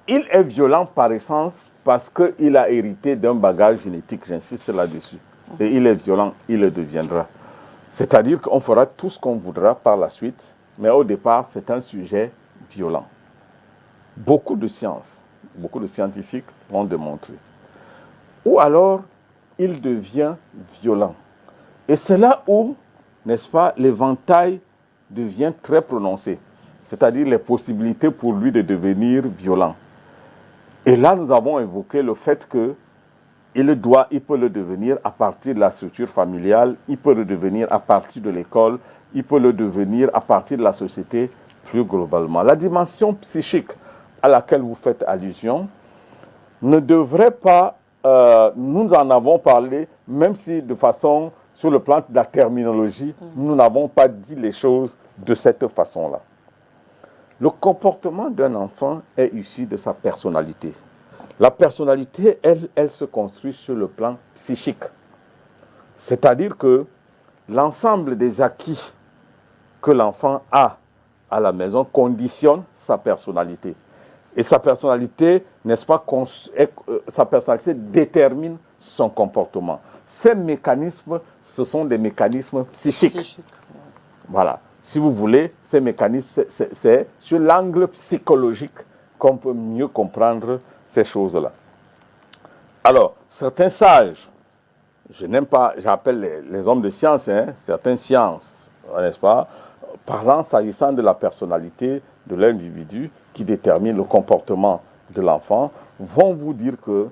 Il est violent par essence parce qu'il a hérité d'un bagage génétique, j'insiste là-dessus. Et il est violent, il le deviendra. C'est-à-dire qu'on fera tout ce qu'on voudra par la suite, mais au départ, c'est un sujet violent. Beaucoup de scientifiques l'ont démontré. Ou alors, il devient violent. Et c'est là où, n'est-ce pas, l'éventail devient très prononcé. C'est-à-dire les possibilités pour lui de devenir violent. Et là, nous avons évoqué le fait qu'il peut le devenir à partir de la structure familiale, il peut le devenir à partir de l'école, il peut le devenir à partir de la société plus globalement. La dimension psychique à laquelle vous faites allusion ne devrait pas nous en avons parlé, même si de façon, sur le plan de la terminologie, nous n'avons pas dit les choses de cette façon-là. Le comportement d'un enfant est issu de sa personnalité. La personnalité, elle se construit sur le plan psychique. C'est-à-dire que l'ensemble des acquis que l'enfant a à la maison conditionne sa personnalité. Et sa personnalité, n'est-ce pas, sa personnalité détermine son comportement. Ces mécanismes, ce sont des mécanismes psychiques. Voilà. Si vous voulez, ces mécanismes, c'est sur l'angle psychologique qu'on peut mieux comprendre ces choses-là. Alors, certains sages, je n'aime pas, j'appelle les hommes de science, certaines sciences, n'est-ce pas, parlant, s'agissant de la personnalité de l'individu qui détermine le comportement de l'enfant, vont vous dire que,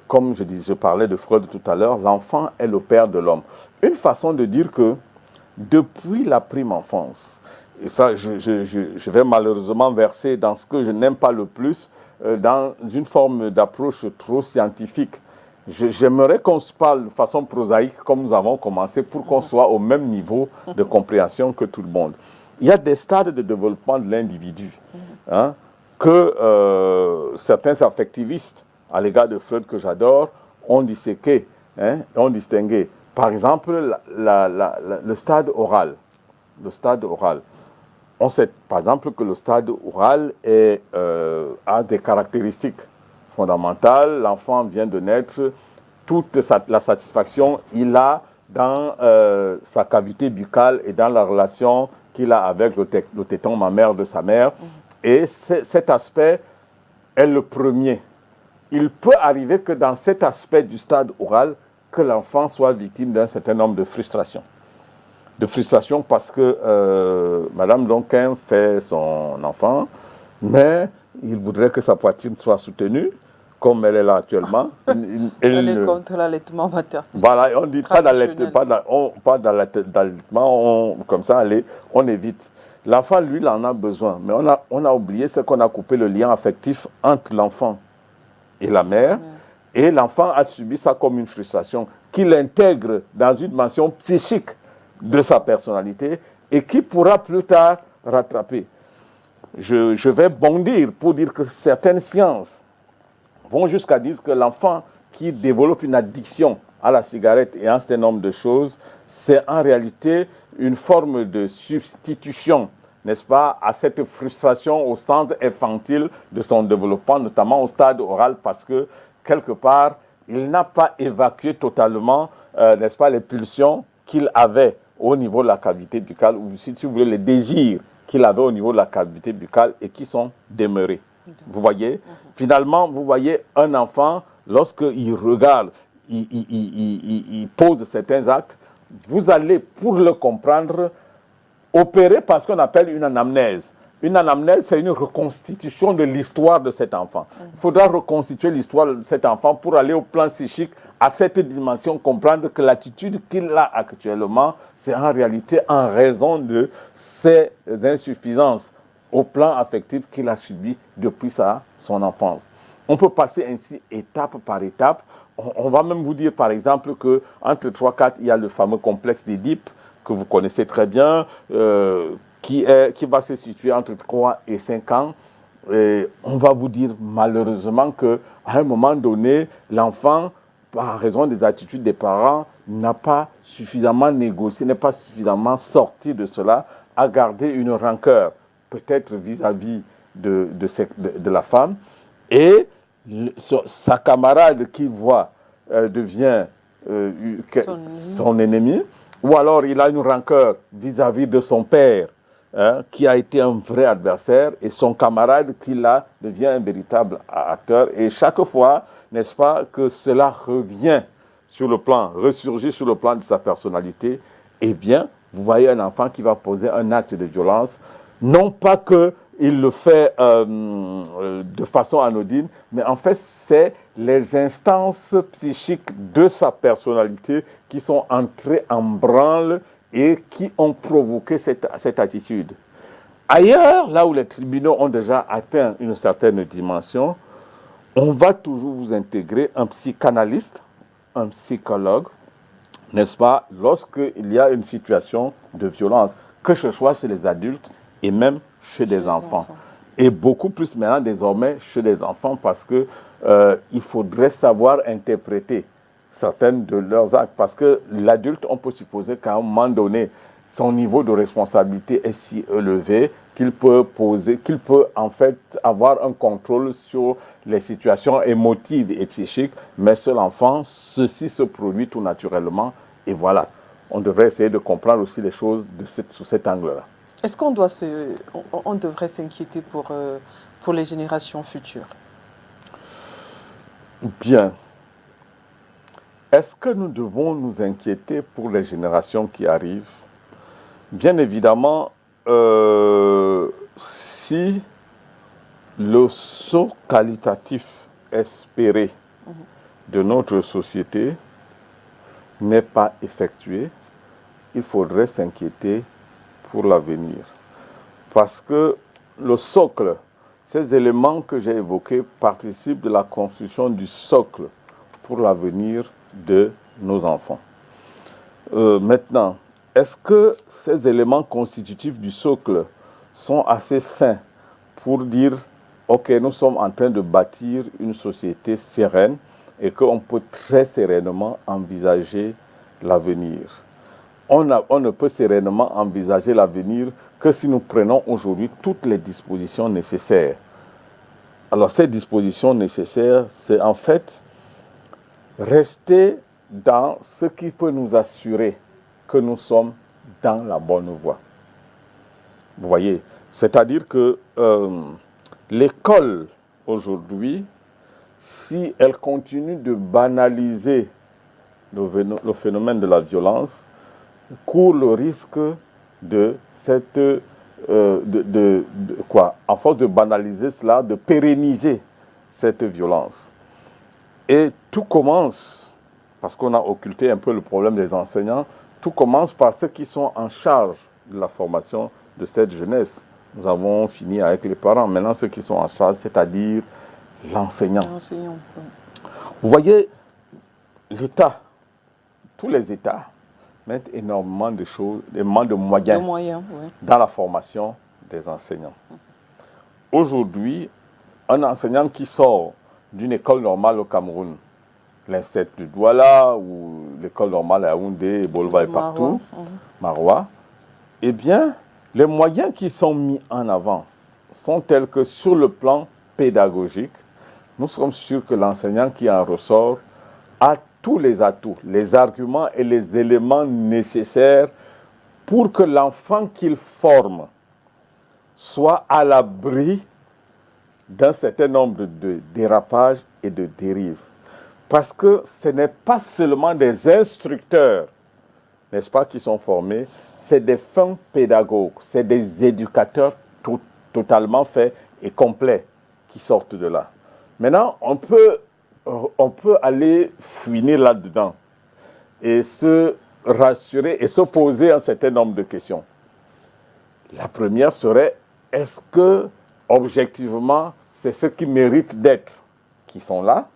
comme je parlais de Freud tout à l'heure, l'enfant est le père de l'homme. Une façon de dire que, depuis la prime enfance, et ça, je vais malheureusement verser dans ce que je n'aime pas le plus, dans une forme d'approche trop scientifique. J'aimerais qu'on se parle de façon prosaïque, comme nous avons commencé, pour qu'on soit au même niveau de compréhension que tout le monde. Il y a des stades de développement de l'individu que certains affectivistes, à l'égard de Freud que j'adore, ont disséqué, ont distingué. Par exemple, le stade oral. Le stade oral. On sait, par exemple, que le stade oral a des caractéristiques fondamentales. L'enfant vient de naître, toute la satisfaction il a dans sa cavité buccale et dans la relation qu'il a avec le téton mammaire de sa mère. Et cet aspect est le premier. Il peut arriver que dans cet aspect du stade oral, que l'enfant soit victime d'un certain nombre de frustrations. De frustration parce que Madame Donquin fait son enfant, mais il voudrait que sa poitrine soit soutenue, comme elle est là actuellement. Elle est contre l'allaitement maternel. Voilà, on dit pas d'allaitement, comme ça, allez, on évite. L'enfant, lui, il en a besoin, mais on a oublié ce qu'on a coupé le lien affectif entre l'enfant et la mère, et l'enfant a subi ça comme une frustration qu'il intègre dans une dimension psychique de sa personnalité et qui pourra plus tard rattraper. Je vais bondir pour dire que certaines sciences vont jusqu'à dire que l'enfant qui développe une addiction à la cigarette et à un certain nombre de choses, c'est en réalité une forme de substitution, n'est-ce pas, à cette frustration au stade infantile de son développement, notamment au stade oral, parce que, quelque part, il n'a pas évacué totalement, n'est-ce pas, les pulsions qu'il avait au niveau de la cavité buccale, ou si vous voulez, les désirs qu'il avait au niveau de la cavité buccale et qui sont demeurés. Vous voyez, finalement, vous voyez un enfant, lorsqu'il regarde, il pose certains actes, vous allez, pour le comprendre, opérer par ce qu'on appelle une anamnèse. Une anamnèse, c'est une reconstitution de l'histoire de cet enfant. Il faudra reconstituer l'histoire de cet enfant pour aller au plan psychique, à cette dimension, comprendre que l'attitude qu'il a actuellement, c'est en réalité en raison de ses insuffisances au plan affectif qu'il a subi depuis son enfance. On peut passer ainsi étape par étape. On va même vous dire, par exemple, qu'entre 3 et 4, il y a le fameux complexe d'Édipe, que vous connaissez très bien, qui va se situer entre 3 et 5 ans. Et on va vous dire malheureusement qu'à un moment donné, l'enfant, par raison des attitudes des parents, n'a pas suffisamment négocié, n'est pas suffisamment sorti de cela, à garder une rancœur, peut-être vis-à-vis de la femme. Et sa camarade qu'il voit devient son ennemi. Ou alors il a une rancœur vis-à-vis de son père, qui a été un vrai adversaire, et son camarade qui là devient un véritable acteur. Et chaque fois, n'est-ce pas, que cela revient ressurgit sur le plan de sa personnalité, eh bien, vous voyez un enfant qui va poser un acte de violence, non pas qu'il le fait de façon anodine, mais en fait, c'est les instances psychiques de sa personnalité qui sont entrées en branle et qui ont provoqué cette attitude. Ailleurs, là où les tribunaux ont déjà atteint une certaine dimension, on va toujours vous intégrer un psychanalyste, un psychologue, n'est-ce pas, lorsqu'il y a une situation de violence, que ce soit chez les adultes et même chez des enfants. Et beaucoup plus maintenant désormais chez les enfants parce que il faudrait savoir interpréter certaines de leurs actes. Parce que l'adulte, on peut supposer qu'à un moment donné, son niveau de responsabilité est si élevé qu'il peut en fait avoir un contrôle sur les situations émotives et psychiques, mais chez l'enfant, ceci se produit tout naturellement. Et voilà, on devrait essayer de comprendre aussi les choses sous cet angle-là. Est-ce qu'on on devrait s'inquiéter pour les générations futures? Bien. Est-ce que nous devons nous inquiéter pour les générations qui arrivent? Bien évidemment, si le saut qualitatif espéré de notre société n'est pas effectué, il faudrait s'inquiéter pour l'avenir. Parce que le socle, ces éléments que j'ai évoqués participent de la construction du socle pour l'avenir de nos enfants. Maintenant, est-ce que ces éléments constitutifs du socle sont assez sains pour dire, OK, nous sommes en train de bâtir une société sereine et qu'on peut très sereinement envisager l'avenir? On ne peut sereinement envisager l'avenir que si nous prenons aujourd'hui toutes les dispositions nécessaires. Alors, ces dispositions nécessaires, c'est en fait rester dans ce qui peut nous assurer que nous sommes dans la bonne voie. Vous voyez, c'est-à-dire que l'école aujourd'hui, si elle continue de banaliser le phénomène de la violence, court le risque de cette à force de banaliser cela, de pérenniser cette violence. Et tout commence, parce qu'on a occulté un peu le problème des enseignants, tout commence par ceux qui sont en charge de la formation de cette jeunesse. Nous avons fini avec les parents. Maintenant, ceux qui sont en charge, c'est-à-dire l'enseignant. Vous voyez, l'État, tous les États mettent énormément de choses, énormément de moyens dans la formation des enseignants. Aujourd'hui, un enseignant qui sort d'une école normale au Cameroun, l'INSET de Douala ou l'école normale à Yaoundé, Bolva et partout, Maroua, eh bien, les moyens qui sont mis en avant sont tels que sur le plan pédagogique, nous sommes sûrs que l'enseignant qui en ressort a tous les atouts, les arguments et les éléments nécessaires pour que l'enfant qu'il forme soit à l'abri d'un certain nombre de dérapages et de dérives. Parce que ce n'est pas seulement des instructeurs, n'est-ce pas, qui sont formés, c'est des fins pédagogues, c'est des éducateurs totalement faits et complets qui sortent de là. Maintenant, on peut aller fouiner là-dedans et se rassurer et se poser un certain nombre de questions. La première serait, est-ce que, objectivement, c'est ceux qui méritent d'être qui sont là?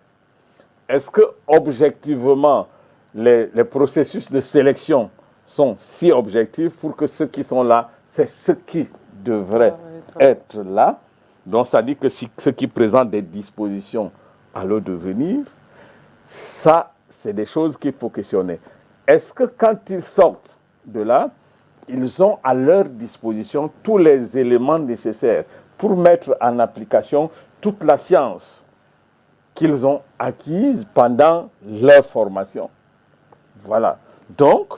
Est-ce que, objectivement, les processus de sélection sont si objectifs pour que ceux qui sont là, c'est ceux qui devraient être là? Donc, ça dit que si ceux qui présentent des dispositions à leur devenir, ça, c'est des choses qu'il faut questionner. Est-ce que quand ils sortent de là, ils ont à leur disposition tous les éléments nécessaires pour mettre en application toute la science qu'ils ont acquise pendant leur formation? Voilà. Donc,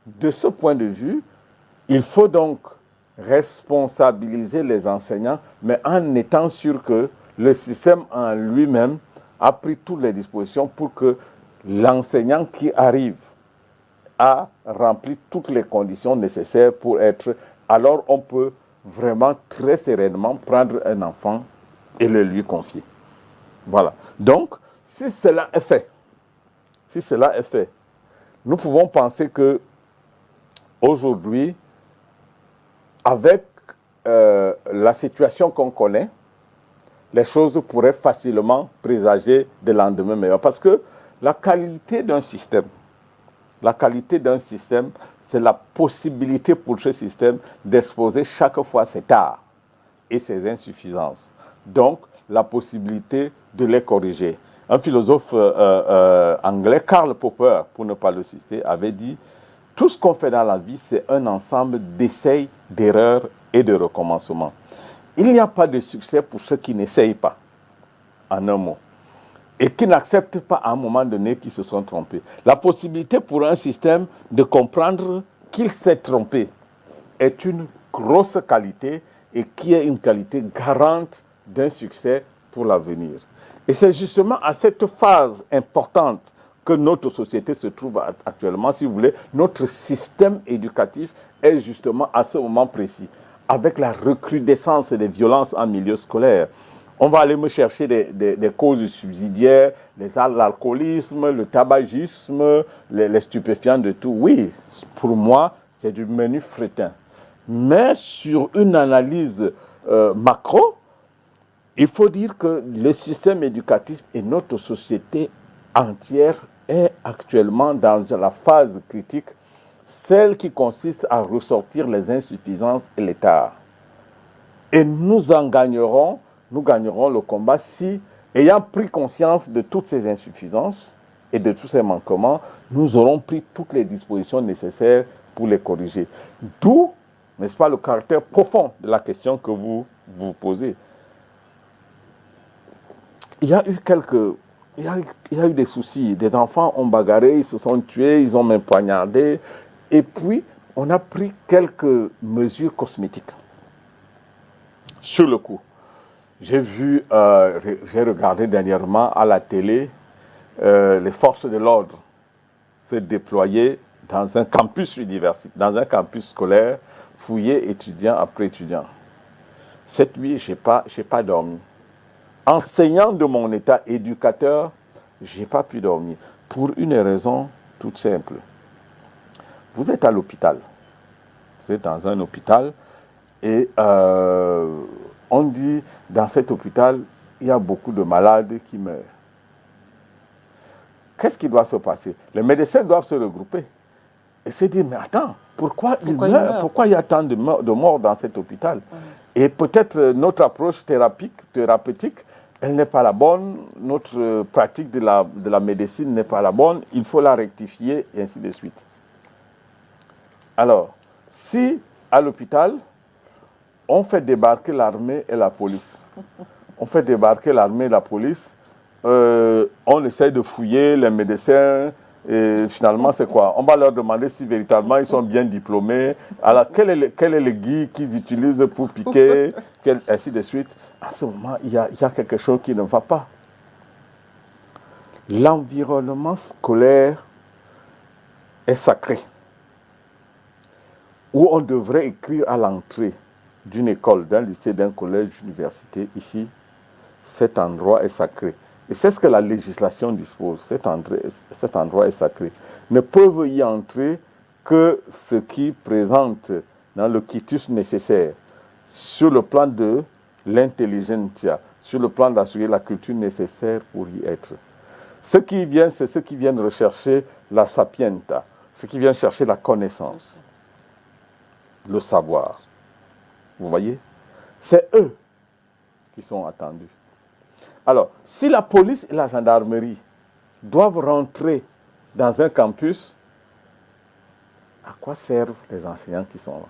de ce point de vue, il faut donc responsabiliser les enseignants, mais en étant sûr que le système en lui-même a pris toutes les dispositions pour que l'enseignant qui arrive a rempli toutes les conditions nécessaires pour être... Alors on peut vraiment très sereinement prendre un enfant et le lui confier. Voilà. Donc, si cela est fait, nous pouvons penser que aujourd'hui, avec la situation qu'on connaît, les choses pourraient facilement présager des lendemains meilleurs. Parce que la qualité d'un système, c'est la possibilité pour ce système d'exposer chaque fois ses tares et ses insuffisances. Donc, la possibilité de les corriger. Un philosophe anglais, Karl Popper, pour ne pas le citer, avait dit « Tout ce qu'on fait dans la vie, c'est un ensemble d'essais, d'erreurs et de recommencements. Il n'y a pas de succès pour ceux qui n'essayent pas, en un mot, et qui n'acceptent pas à un moment donné qu'ils se sont trompés. La possibilité pour un système de comprendre qu'il s'est trompé est une grosse qualité et qui est une qualité garante d'un succès pour l'avenir. Et c'est justement à cette phase importante que notre société se trouve actuellement, si vous voulez. Notre système éducatif est justement à ce moment précis, avec la recrudescence des violences en milieu scolaire. On va aller me chercher des causes subsidiaires, l'alcoolisme, le tabagisme, les stupéfiants de tout. Oui, pour moi, c'est du menu fretin. Mais sur une analyse macro, il faut dire que le système éducatif et notre société entière est actuellement dans la phase critique, celle qui consiste à ressortir les insuffisances et les tares. Et nous gagnerons le combat si, ayant pris conscience de toutes ces insuffisances et de tous ces manquements, nous aurons pris toutes les dispositions nécessaires pour les corriger. D'où, n'est-ce pas, le caractère profond de la question que vous vous posez. Il y a eu des soucis. Des enfants ont bagarré, ils se sont tués, ils ont même poignardé. Et puis, on a pris quelques mesures cosmétiques. Sur le coup, j'ai regardé dernièrement à la télé les forces de l'ordre se déployer dans un campus universitaire, dans un campus scolaire, fouiller étudiant après étudiant. Cette nuit, je n'ai pas dormi. Enseignant de mon état, éducateur, je n'ai pas pu dormir. Pour une raison toute simple. Vous êtes à l'hôpital. Vous êtes dans un hôpital et on dit, dans cet hôpital, il y a beaucoup de malades qui meurent. Qu'est-ce qui doit se passer? Les médecins doivent se regrouper et se dire, mais attends, pourquoi ils meurent? Pourquoi il y a tant de morts dans cet hôpital? Et peut-être notre approche thérapeutique, elle n'est pas la bonne, notre pratique de la médecine n'est pas la bonne, il faut la rectifier, et ainsi de suite. Alors, si à l'hôpital, on fait débarquer l'armée et la police, on essaie de fouiller les médecins, et finalement, c'est quoi? On va leur demander si véritablement ils sont bien diplômés. Alors, quel est le guide qu'ils utilisent pour piquer, ainsi de suite. À ce moment, il y a quelque chose qui ne va pas. L'environnement scolaire est sacré. Où on devrait écrire à l'entrée d'une école, d'un lycée, d'un collège, d'une université, ici, cet endroit est sacré. Et c'est ce que la législation dispose. Cet endroit est sacré. Ne peuvent y entrer que ceux qui présentent dans le quitus nécessaire sur le plan de l'intelligentsia, sur le plan d'assurer la culture nécessaire pour y être. Ceux qui viennent, c'est ceux qui viennent rechercher la sapienta, ceux qui viennent chercher la connaissance, le savoir. Vous voyez? C'est eux qui sont attendus. Alors, si la police et la gendarmerie doivent rentrer dans un campus, à quoi servent les enseignants qui sont là?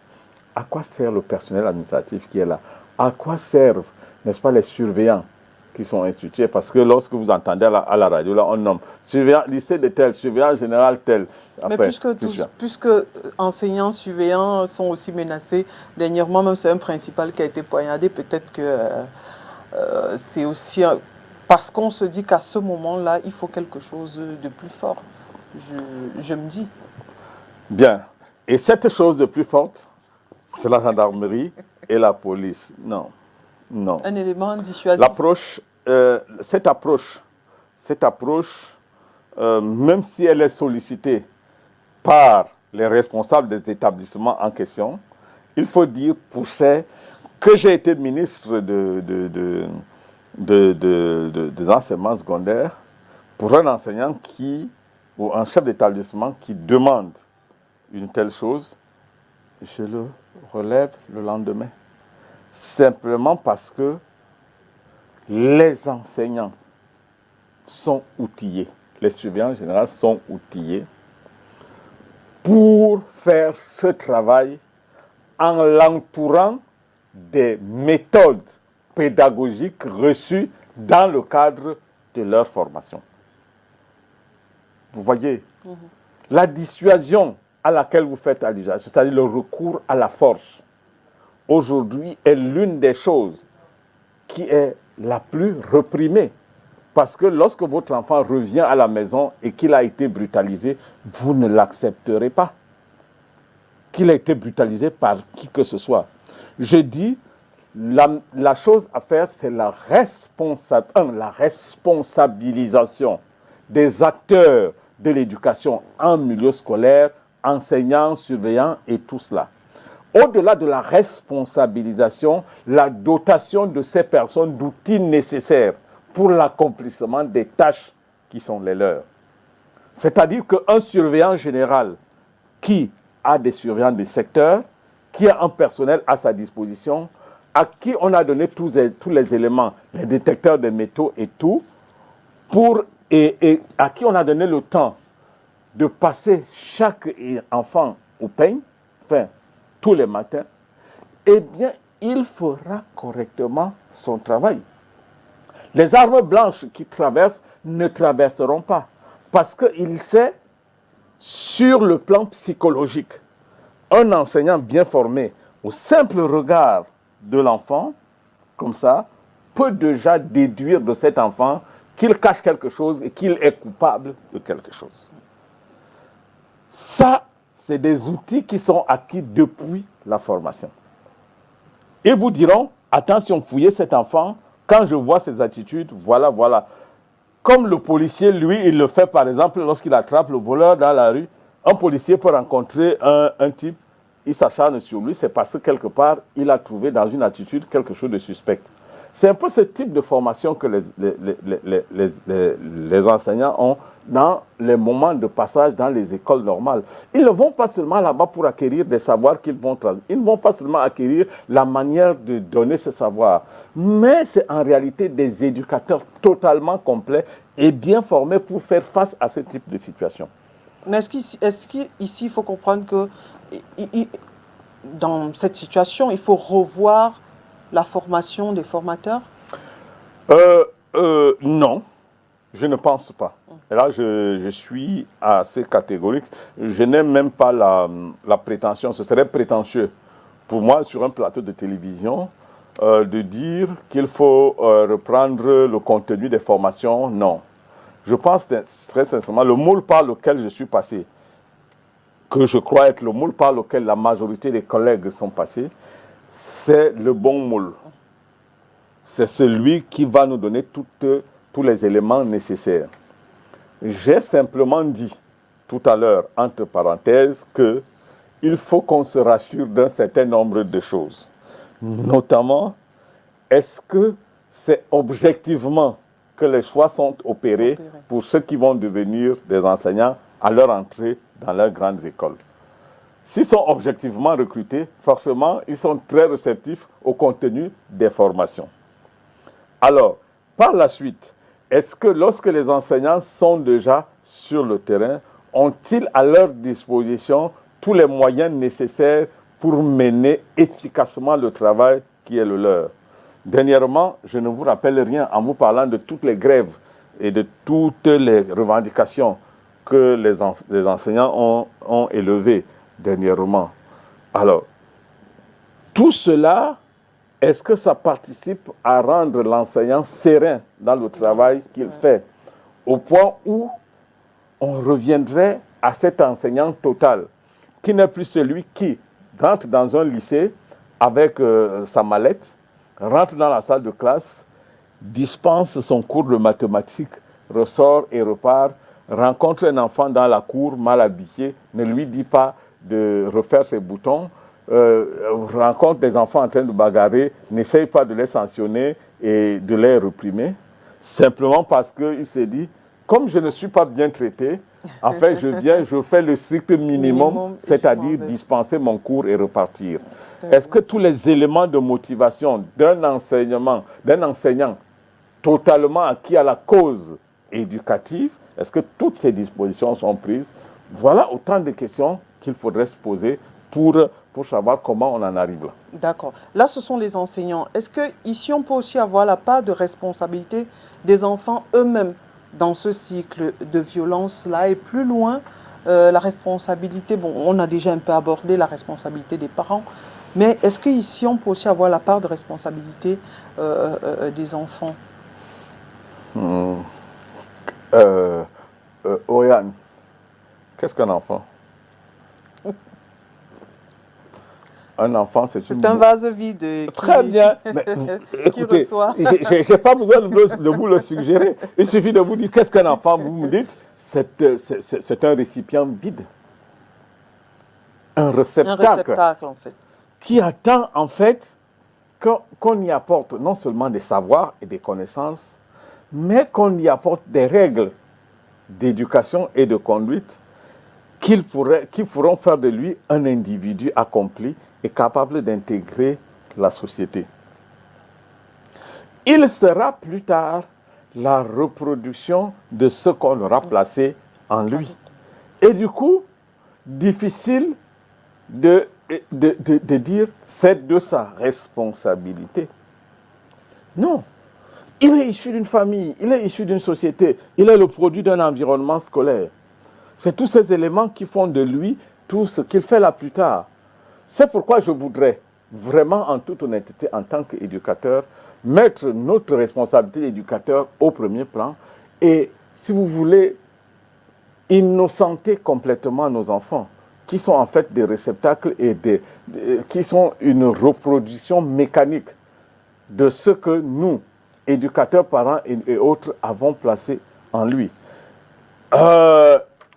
À quoi sert le personnel administratif qui est là? À quoi servent, n'est-ce pas, les surveillants qui sont institués? Parce que lorsque vous entendez à la radio, là, on nomme surveillant lycée de tel, surveillant général tel. Après, mais puisque enseignants, surveillants sont aussi menacés, dernièrement même c'est un principal qui a été poignardé, peut-être que c'est aussi parce qu'on se dit qu'à ce moment-là, il faut quelque chose de plus fort. Je me dis. Bien. Et cette chose de plus forte, c'est la gendarmerie et la police. Non. Non. Un élément dissuasif. Cette approche, même si elle est sollicitée par les responsables des établissements en question, il faut dire pour ça que j'ai été ministre des enseignements secondaires pour un enseignant ou un chef d'établissement qui demande une telle chose, je le relève le lendemain. Simplement parce que les enseignants sont outillés, les surveillants en général sont outillés pour faire ce travail en l'entourant des méthodes pédagogiques reçues dans le cadre de leur formation. Vous voyez, la dissuasion à laquelle vous faites allusion, c'est-à-dire le recours à la force, aujourd'hui est l'une des choses qui est la plus réprimée. Parce que lorsque votre enfant revient à la maison et qu'il a été brutalisé, vous ne l'accepterez pas. Qu'il a été brutalisé par qui que ce soit. Je dis, la chose à faire, c'est la responsabilisation des acteurs de l'éducation en milieu scolaire, enseignants, surveillants et tout cela. Au-delà de la responsabilisation, la dotation de ces personnes d'outils nécessaires pour l'accomplissement des tâches qui sont les leurs. C'est-à-dire qu'un surveillant général qui a des surveillants des secteurs, qui a un personnel à sa disposition, à qui on a donné tous les éléments, les détecteurs de métaux et tout, et à qui on a donné le temps de passer chaque enfant au peigne, tous les matins, eh bien, il fera correctement son travail. Les armes blanches qui traversent ne traverseront pas, parce qu'il sait, sur le plan psychologique, un enseignant bien formé, au simple regard de l'enfant, comme ça, peut déjà déduire de cet enfant qu'il cache quelque chose et qu'il est coupable de quelque chose. Ça, c'est des outils qui sont acquis depuis la formation. Ils vous diront, attention, fouillez cet enfant, quand je vois ses attitudes, voilà. Comme le policier, lui, il le fait par exemple lorsqu'il attrape le voleur dans la rue. Un policier peut rencontrer un type, il s'acharne sur lui, c'est parce que quelque part, il a trouvé dans une attitude quelque chose de suspect. C'est un peu ce type de formation que les enseignants ont dans les moments de passage dans les écoles normales. Ils ne vont pas seulement là-bas pour acquérir des savoirs qu'ils vont transmettre. Ils ne vont pas seulement acquérir la manière de donner ce savoir, mais c'est en réalité des éducateurs totalement complets et bien formés pour faire face à ce type de situation. Mais est-ce qu'ici, il faut comprendre que dans cette situation, il faut revoir la formation des formateurs? Non, je ne pense pas. Et là, je suis assez catégorique. Je n'ai même pas la prétention, ce serait prétentieux pour moi, sur un plateau de télévision, de dire qu'il faut reprendre le contenu des formations. Non. Je pense très sincèrement, le moule par lequel je suis passé, que je crois être le moule par lequel la majorité des collègues sont passés, c'est le bon moule. C'est celui qui va nous donner tous les éléments nécessaires. J'ai simplement dit tout à l'heure, entre parenthèses, qu'il faut qu'on se rassure d'un certain nombre de choses. Notamment, est-ce que c'est objectivement que les choix sont opérés pour ceux qui vont devenir des enseignants à leur entrée dans leurs grandes écoles? S'ils sont objectivement recrutés, forcément, ils sont très réceptifs au contenu des formations. Alors, par la suite, est-ce que lorsque les enseignants sont déjà sur le terrain, ont-ils à leur disposition tous les moyens nécessaires pour mener efficacement le travail qui est le leur? Dernièrement, je ne vous rappelle rien en vous parlant de toutes les grèves et de toutes les revendications que les enseignants ont élevées dernièrement. Alors, tout cela, est-ce que ça participe à rendre l'enseignant serein dans le travail qu'il fait, au point où on reviendrait à cet enseignant total, qui n'est plus celui qui rentre dans un lycée avec sa mallette, rentre dans la salle de classe, dispense son cours de mathématiques, ressort et repart, rencontre un enfant dans la cour mal habillé, ne lui dit pas de refaire ses boutons, rencontre des enfants en train de bagarrer, n'essaye pas de les sanctionner et de les réprimer, simplement parce qu'il s'est dit, comme je ne suis pas bien traité, en fait, je fais le strict minimum, c'est-à-dire dispenser mon cours et repartir. Est-ce que tous les éléments de motivation d'un enseignant totalement acquis à la cause éducative, est-ce que toutes ces dispositions sont prises? Voilà autant de questions qu'il faudrait se poser pour savoir comment on en arrive là. D'accord. Là, ce sont les enseignants. Est-ce qu'ici, on peut aussi avoir la part de responsabilité des enfants eux-mêmes dans ce cycle de violence-là et plus loin, la responsabilité, bon, on a déjà un peu abordé la responsabilité des parents, mais est-ce qu'ici, on peut aussi avoir la part de responsabilité des enfants? Oriane, qu'est-ce qu'un enfant? Un enfant, c'est un vase vide. Très bien. Mais, qui écoutez, reçoit. Je n'ai pas besoin de vous le suggérer. Il suffit de vous dire qu'est-ce qu'un enfant. Vous me dites, c'est un récipient vide. Un réceptacle en fait. Qui attend, en fait, qu'on y apporte non seulement des savoirs et des connaissances, mais qu'on y apporte des règles d'éducation et de conduite qui pourront faire de lui un individu accompli et capable d'intégrer la société. Il sera plus tard la reproduction de ce qu'on aura placé en lui. Et du coup, difficile de dire c'est de sa responsabilité. Non. Il est issu d'une famille, il est issu d'une société, il est le produit d'un environnement scolaire. C'est tous ces éléments qui font de lui tout ce qu'il fait là plus tard. C'est pourquoi je voudrais vraiment, en toute honnêteté, en tant qu'éducateur, mettre notre responsabilité d'éducateur au premier plan et, si vous voulez, innocenter complètement nos enfants, qui sont en fait des réceptacles et qui sont une reproduction mécanique de ce que nous, éducateurs, parents et autres, avons placé en lui.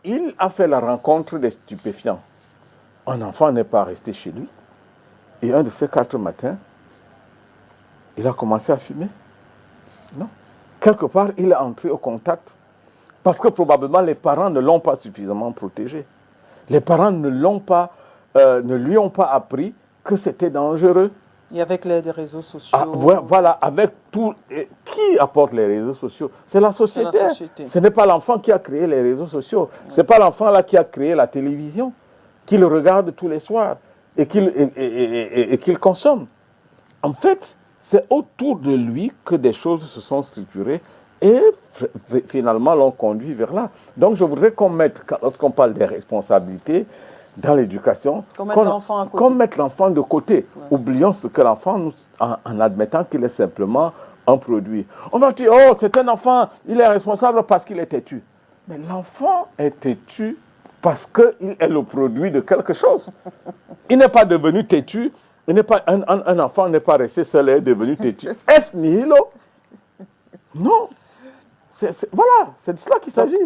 Il a fait la rencontre des stupéfiants. Un enfant n'est pas resté chez lui. Et un de ces 4 matins, il a commencé à fumer. Non. Quelque part, il est entré au contact. Parce que probablement, les parents ne l'ont pas suffisamment protégé. Les parents ne lui ont pas appris que c'était dangereux. Et avec l'aide des réseaux sociaux. Voilà, avec tout. Qui apporte les réseaux sociaux? C'est la société. Ce n'est pas l'enfant qui a créé les réseaux sociaux. Ce n'est pas l'enfant là qui a créé la télévision, qui le regarde tous les soirs et qu'il consomme. En fait, c'est autour de lui que des choses se sont structurées et finalement l'ont conduit vers là. Donc je voudrais qu'on mette, lorsqu'on parle des responsabilités, dans l'éducation, qu'on mette l'enfant de côté. Ouais. Oublions ce que l'enfant, en admettant qu'il est simplement un produit. On va dire, oh, c'est un enfant, il est responsable parce qu'il est têtu. Mais l'enfant est têtu parce qu'il est le produit de quelque chose. Il n'est pas devenu têtu, un enfant n'est pas resté seul et est devenu têtu. Est-ce nihilo? Non. Voilà, c'est de cela qu'il s'agit.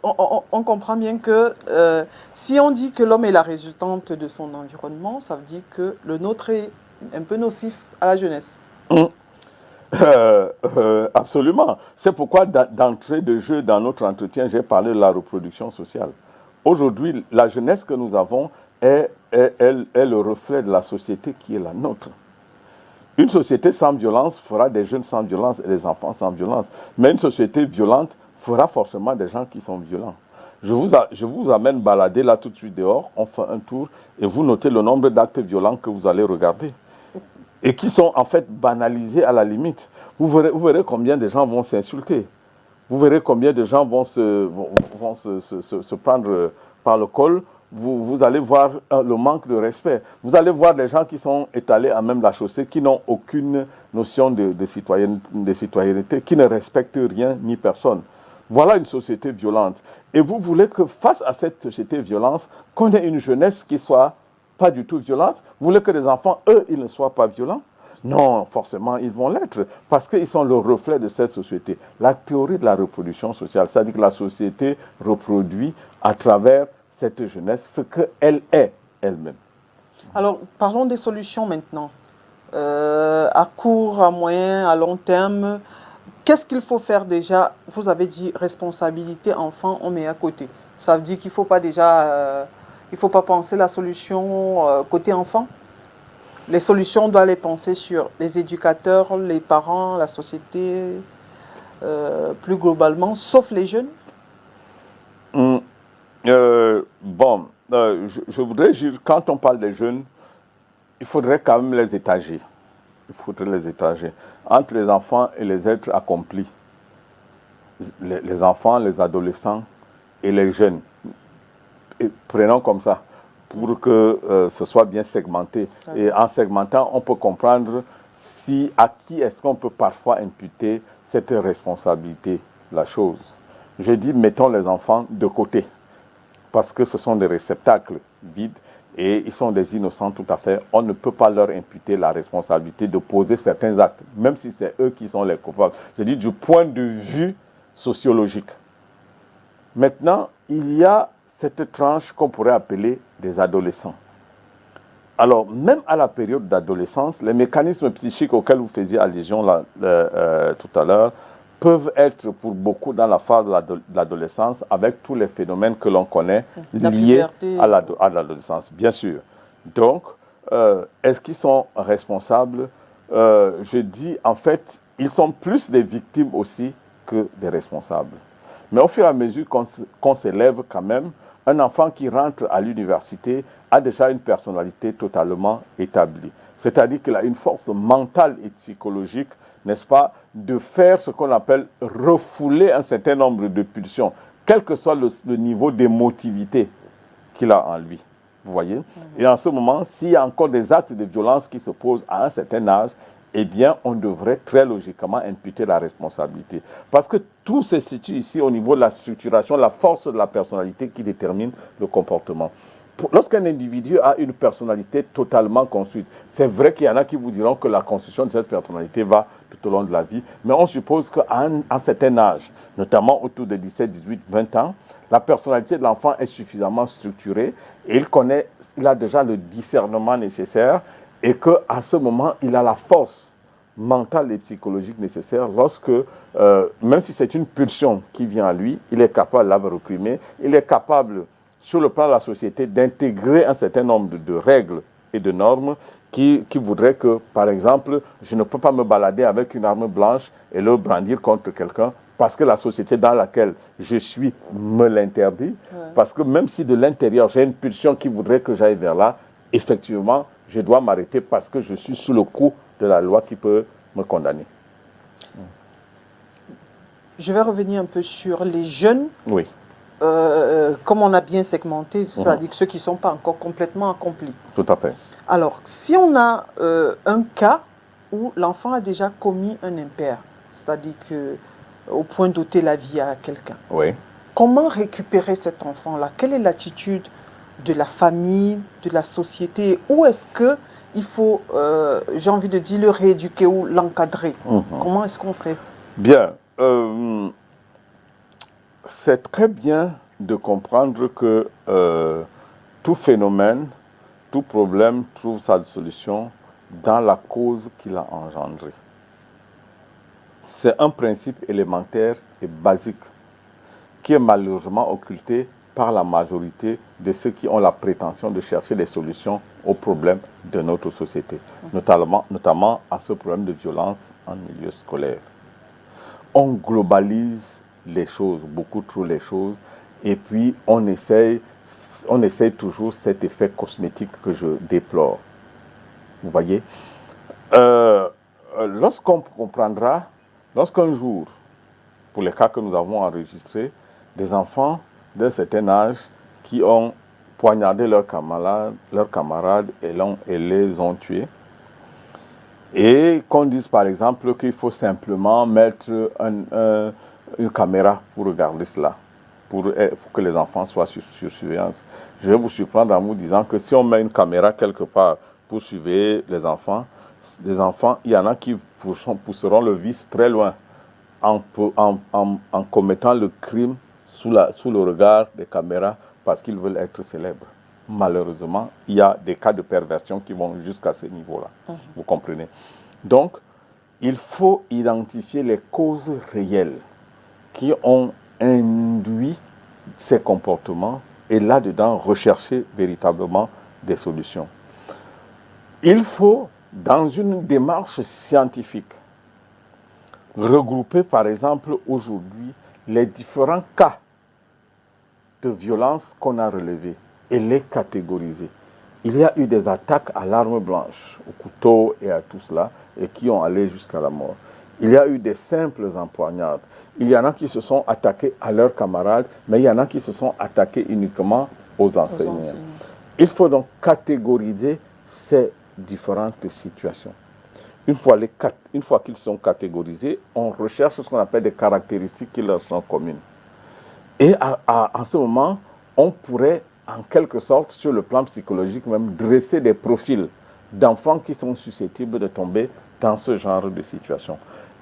On comprend bien que si on dit que l'homme est la résultante de son environnement, ça veut dire que le nôtre est un peu nocif à la jeunesse. Absolument. C'est pourquoi d'entrée de jeu dans notre entretien, j'ai parlé de la reproduction sociale. Aujourd'hui, la jeunesse que nous avons est le reflet de la société qui est la nôtre. Une société sans violence fera des jeunes sans violence et des enfants sans violence. Mais une société violente fera forcément des gens qui sont violents. Je vous amène balader là tout de suite dehors, on fait un tour et vous notez le nombre d'actes violents que vous allez regarder. Et qui sont en fait banalisés à la limite. Vous verrez combien de gens vont s'insulter. Vous verrez combien de gens vont se prendre par le col. Vous allez voir le manque de respect. Vous allez voir des gens qui sont étalés à même la chaussée, qui n'ont aucune notion de citoyenneté, qui ne respectent rien ni personne. Voilà une société violente. Et vous voulez que face à cette société violente, qu'on ait une jeunesse qui soit pas du tout violente? Vous voulez que les enfants, eux, ils ne soient pas violents? Non, forcément, ils vont l'être, parce qu'ils sont le reflet de cette société. La théorie de la reproduction sociale, c'est-à-dire que la société reproduit à travers cette jeunesse ce qu'elle est elle-même. Alors, parlons des solutions maintenant. à court, à moyen, à long terme. Qu'est-ce qu'il faut faire déjà? Vous avez dit responsabilité enfant, on met à côté. Ça veut dire qu'il ne faut pas déjà, il faut pas penser la solution côté enfant. Les solutions, on doit les penser sur les éducateurs, les parents, la société, plus globalement, sauf les jeunes. Hum, bon, je voudrais dire, quand on parle des jeunes, il faudrait quand même les étager. Il faudrait les étager. Entre les enfants et les êtres accomplis, les enfants, les adolescents et les jeunes. Et prenons comme ça, pour que ce soit bien segmenté. Et en segmentant, on peut comprendre si, à qui est-ce qu'on peut parfois imputer cette responsabilité, la chose. Je dis, mettons les enfants de côté, parce que ce sont des réceptacles vides et ils sont des innocents tout à fait. On ne peut pas leur imputer la responsabilité de poser certains actes, même si c'est eux qui sont les coupables. Je dis du point de vue sociologique. Maintenant, il y a cette tranche qu'on pourrait appeler des adolescents. Alors, même à la période d'adolescence, les mécanismes psychiques auxquels vous faisiez allusion tout à l'heure peuvent être pour beaucoup dans la phase de l'adolescence avec tous les phénomènes que l'on connaît liés à l'adolescence, bien sûr. Donc, est-ce qu'ils sont responsables? Je dis, en fait, ils sont plus des victimes aussi que des responsables. Mais au fur et à mesure qu'on s'élève quand même, un enfant qui rentre à l'université a déjà une personnalité totalement établie. C'est-à-dire qu'il a une force mentale et psychologique, n'est-ce pas, de faire ce qu'on appelle refouler un certain nombre de pulsions, quel que soit le niveau d'émotivité qu'il a en lui. Vous voyez? Et en ce moment, s'il y a encore des actes de violence qui se posent à un certain âge, eh bien, on devrait très logiquement imputer la responsabilité. Parce que tout se situe ici au niveau de la structuration, la force de la personnalité qui détermine le comportement. Lorsqu'un individu a une personnalité totalement construite, c'est vrai qu'il y en a qui vous diront que la construction de cette personnalité va tout au long de la vie, mais on suppose qu'à un certain âge, notamment autour de 17, 18, 20 ans, la personnalité de l'enfant est suffisamment structurée et il a déjà le discernement nécessaire et qu'à ce moment, il a la force mentale et psychologique nécessaire lorsque, même si c'est une pulsion qui vient à lui, il est capable de la réprimer, il est capable, sur le plan de la société, d'intégrer un certain nombre de règles et de normes qui voudraient que, par exemple, je ne peux pas me balader avec une arme blanche et le brandir contre quelqu'un parce que la société dans laquelle je suis me l'interdit, parce que même si de l'intérieur j'ai une pulsion qui voudrait que j'aille vers là, effectivement, je dois m'arrêter parce que je suis sous le coup de la loi qui peut me condamner. Je vais revenir un peu sur les jeunes. Oui. Comme on a bien segmenté, c'est-à-dire ceux qui ne sont pas encore complètement accomplis. Tout à fait. Alors, si on a un cas où l'enfant a déjà commis un impair, c'est-à-dire au point d'ôter la vie à quelqu'un, oui. Comment récupérer cet enfant-là? Quelle est l'attitude de la famille, de la société? Où est-ce qu'il faut, j'ai envie de dire, le rééduquer ou l'encadrer? Comment est-ce qu'on fait? Bien. C'est très bien de comprendre que tout phénomène, tout problème trouve sa solution dans la cause qu'il a engendrée. C'est un principe élémentaire et basique qui est malheureusement occulté par la majorité de ceux qui ont la prétention de chercher des solutions aux problèmes de notre société, notamment à ce problème de violence en milieu scolaire. On globalise les choses, beaucoup trop les choses, et puis on essaye toujours cet effet cosmétique que je déplore. Vous voyez, lorsqu'on comprendra, lorsqu'un jour, pour les cas que nous avons enregistrés, des enfants d'un certain âge qui ont poignardé leurs camarades et les ont tués, et qu'on dise par exemple qu'il faut simplement mettre une caméra pour regarder cela, pour que les enfants soient sur surveillance. Je vais vous surprendre en vous disant que si on met une caméra quelque part pour surveiller les enfants, il y en a qui pousseront le vice très loin en commettant le crime sous le regard des caméras parce qu'ils veulent être célèbres. malheureusement, il y a des cas de perversion qui vont jusqu'à ce niveau-là. Vous comprenez? Donc, il faut identifier les causes réelles qui ont induit ces comportements et là-dedans rechercher véritablement des solutions. Il faut, dans une démarche scientifique, regrouper par exemple aujourd'hui les différents cas de violence qu'on a relevés et les catégoriser. Il y a eu des attaques à l'arme blanche, au couteau et à tout cela, et qui ont allé jusqu'à la mort. Il y a eu des simples empoignades. Il y en a qui se sont attaqués à leurs camarades, mais il y en a qui se sont attaqués uniquement aux enseignants. Il faut donc catégoriser ces différentes situations. Une fois qu'ils sont catégorisés, on recherche ce qu'on appelle des caractéristiques qui leur sont communes. Et en ce moment, on pourrait, en quelque sorte, sur le plan psychologique même, dresser des profils d'enfants qui sont susceptibles de tomber dans ce genre de situation.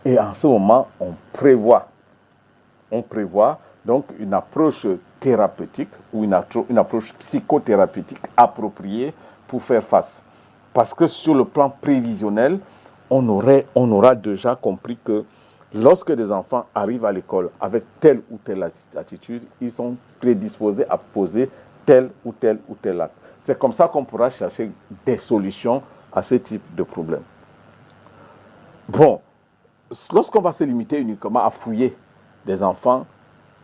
Et en ce moment, on prévoit donc une approche thérapeutique ou une approche psychothérapeutique appropriée pour faire face. Parce que sur le plan prévisionnel, on aura déjà compris que lorsque des enfants arrivent à l'école avec telle ou telle attitude, ils sont prédisposés à poser tel ou tel acte. C'est comme ça qu'on pourra chercher des solutions à ce type de problème. Bon, lorsqu'on va se limiter uniquement à fouiller des enfants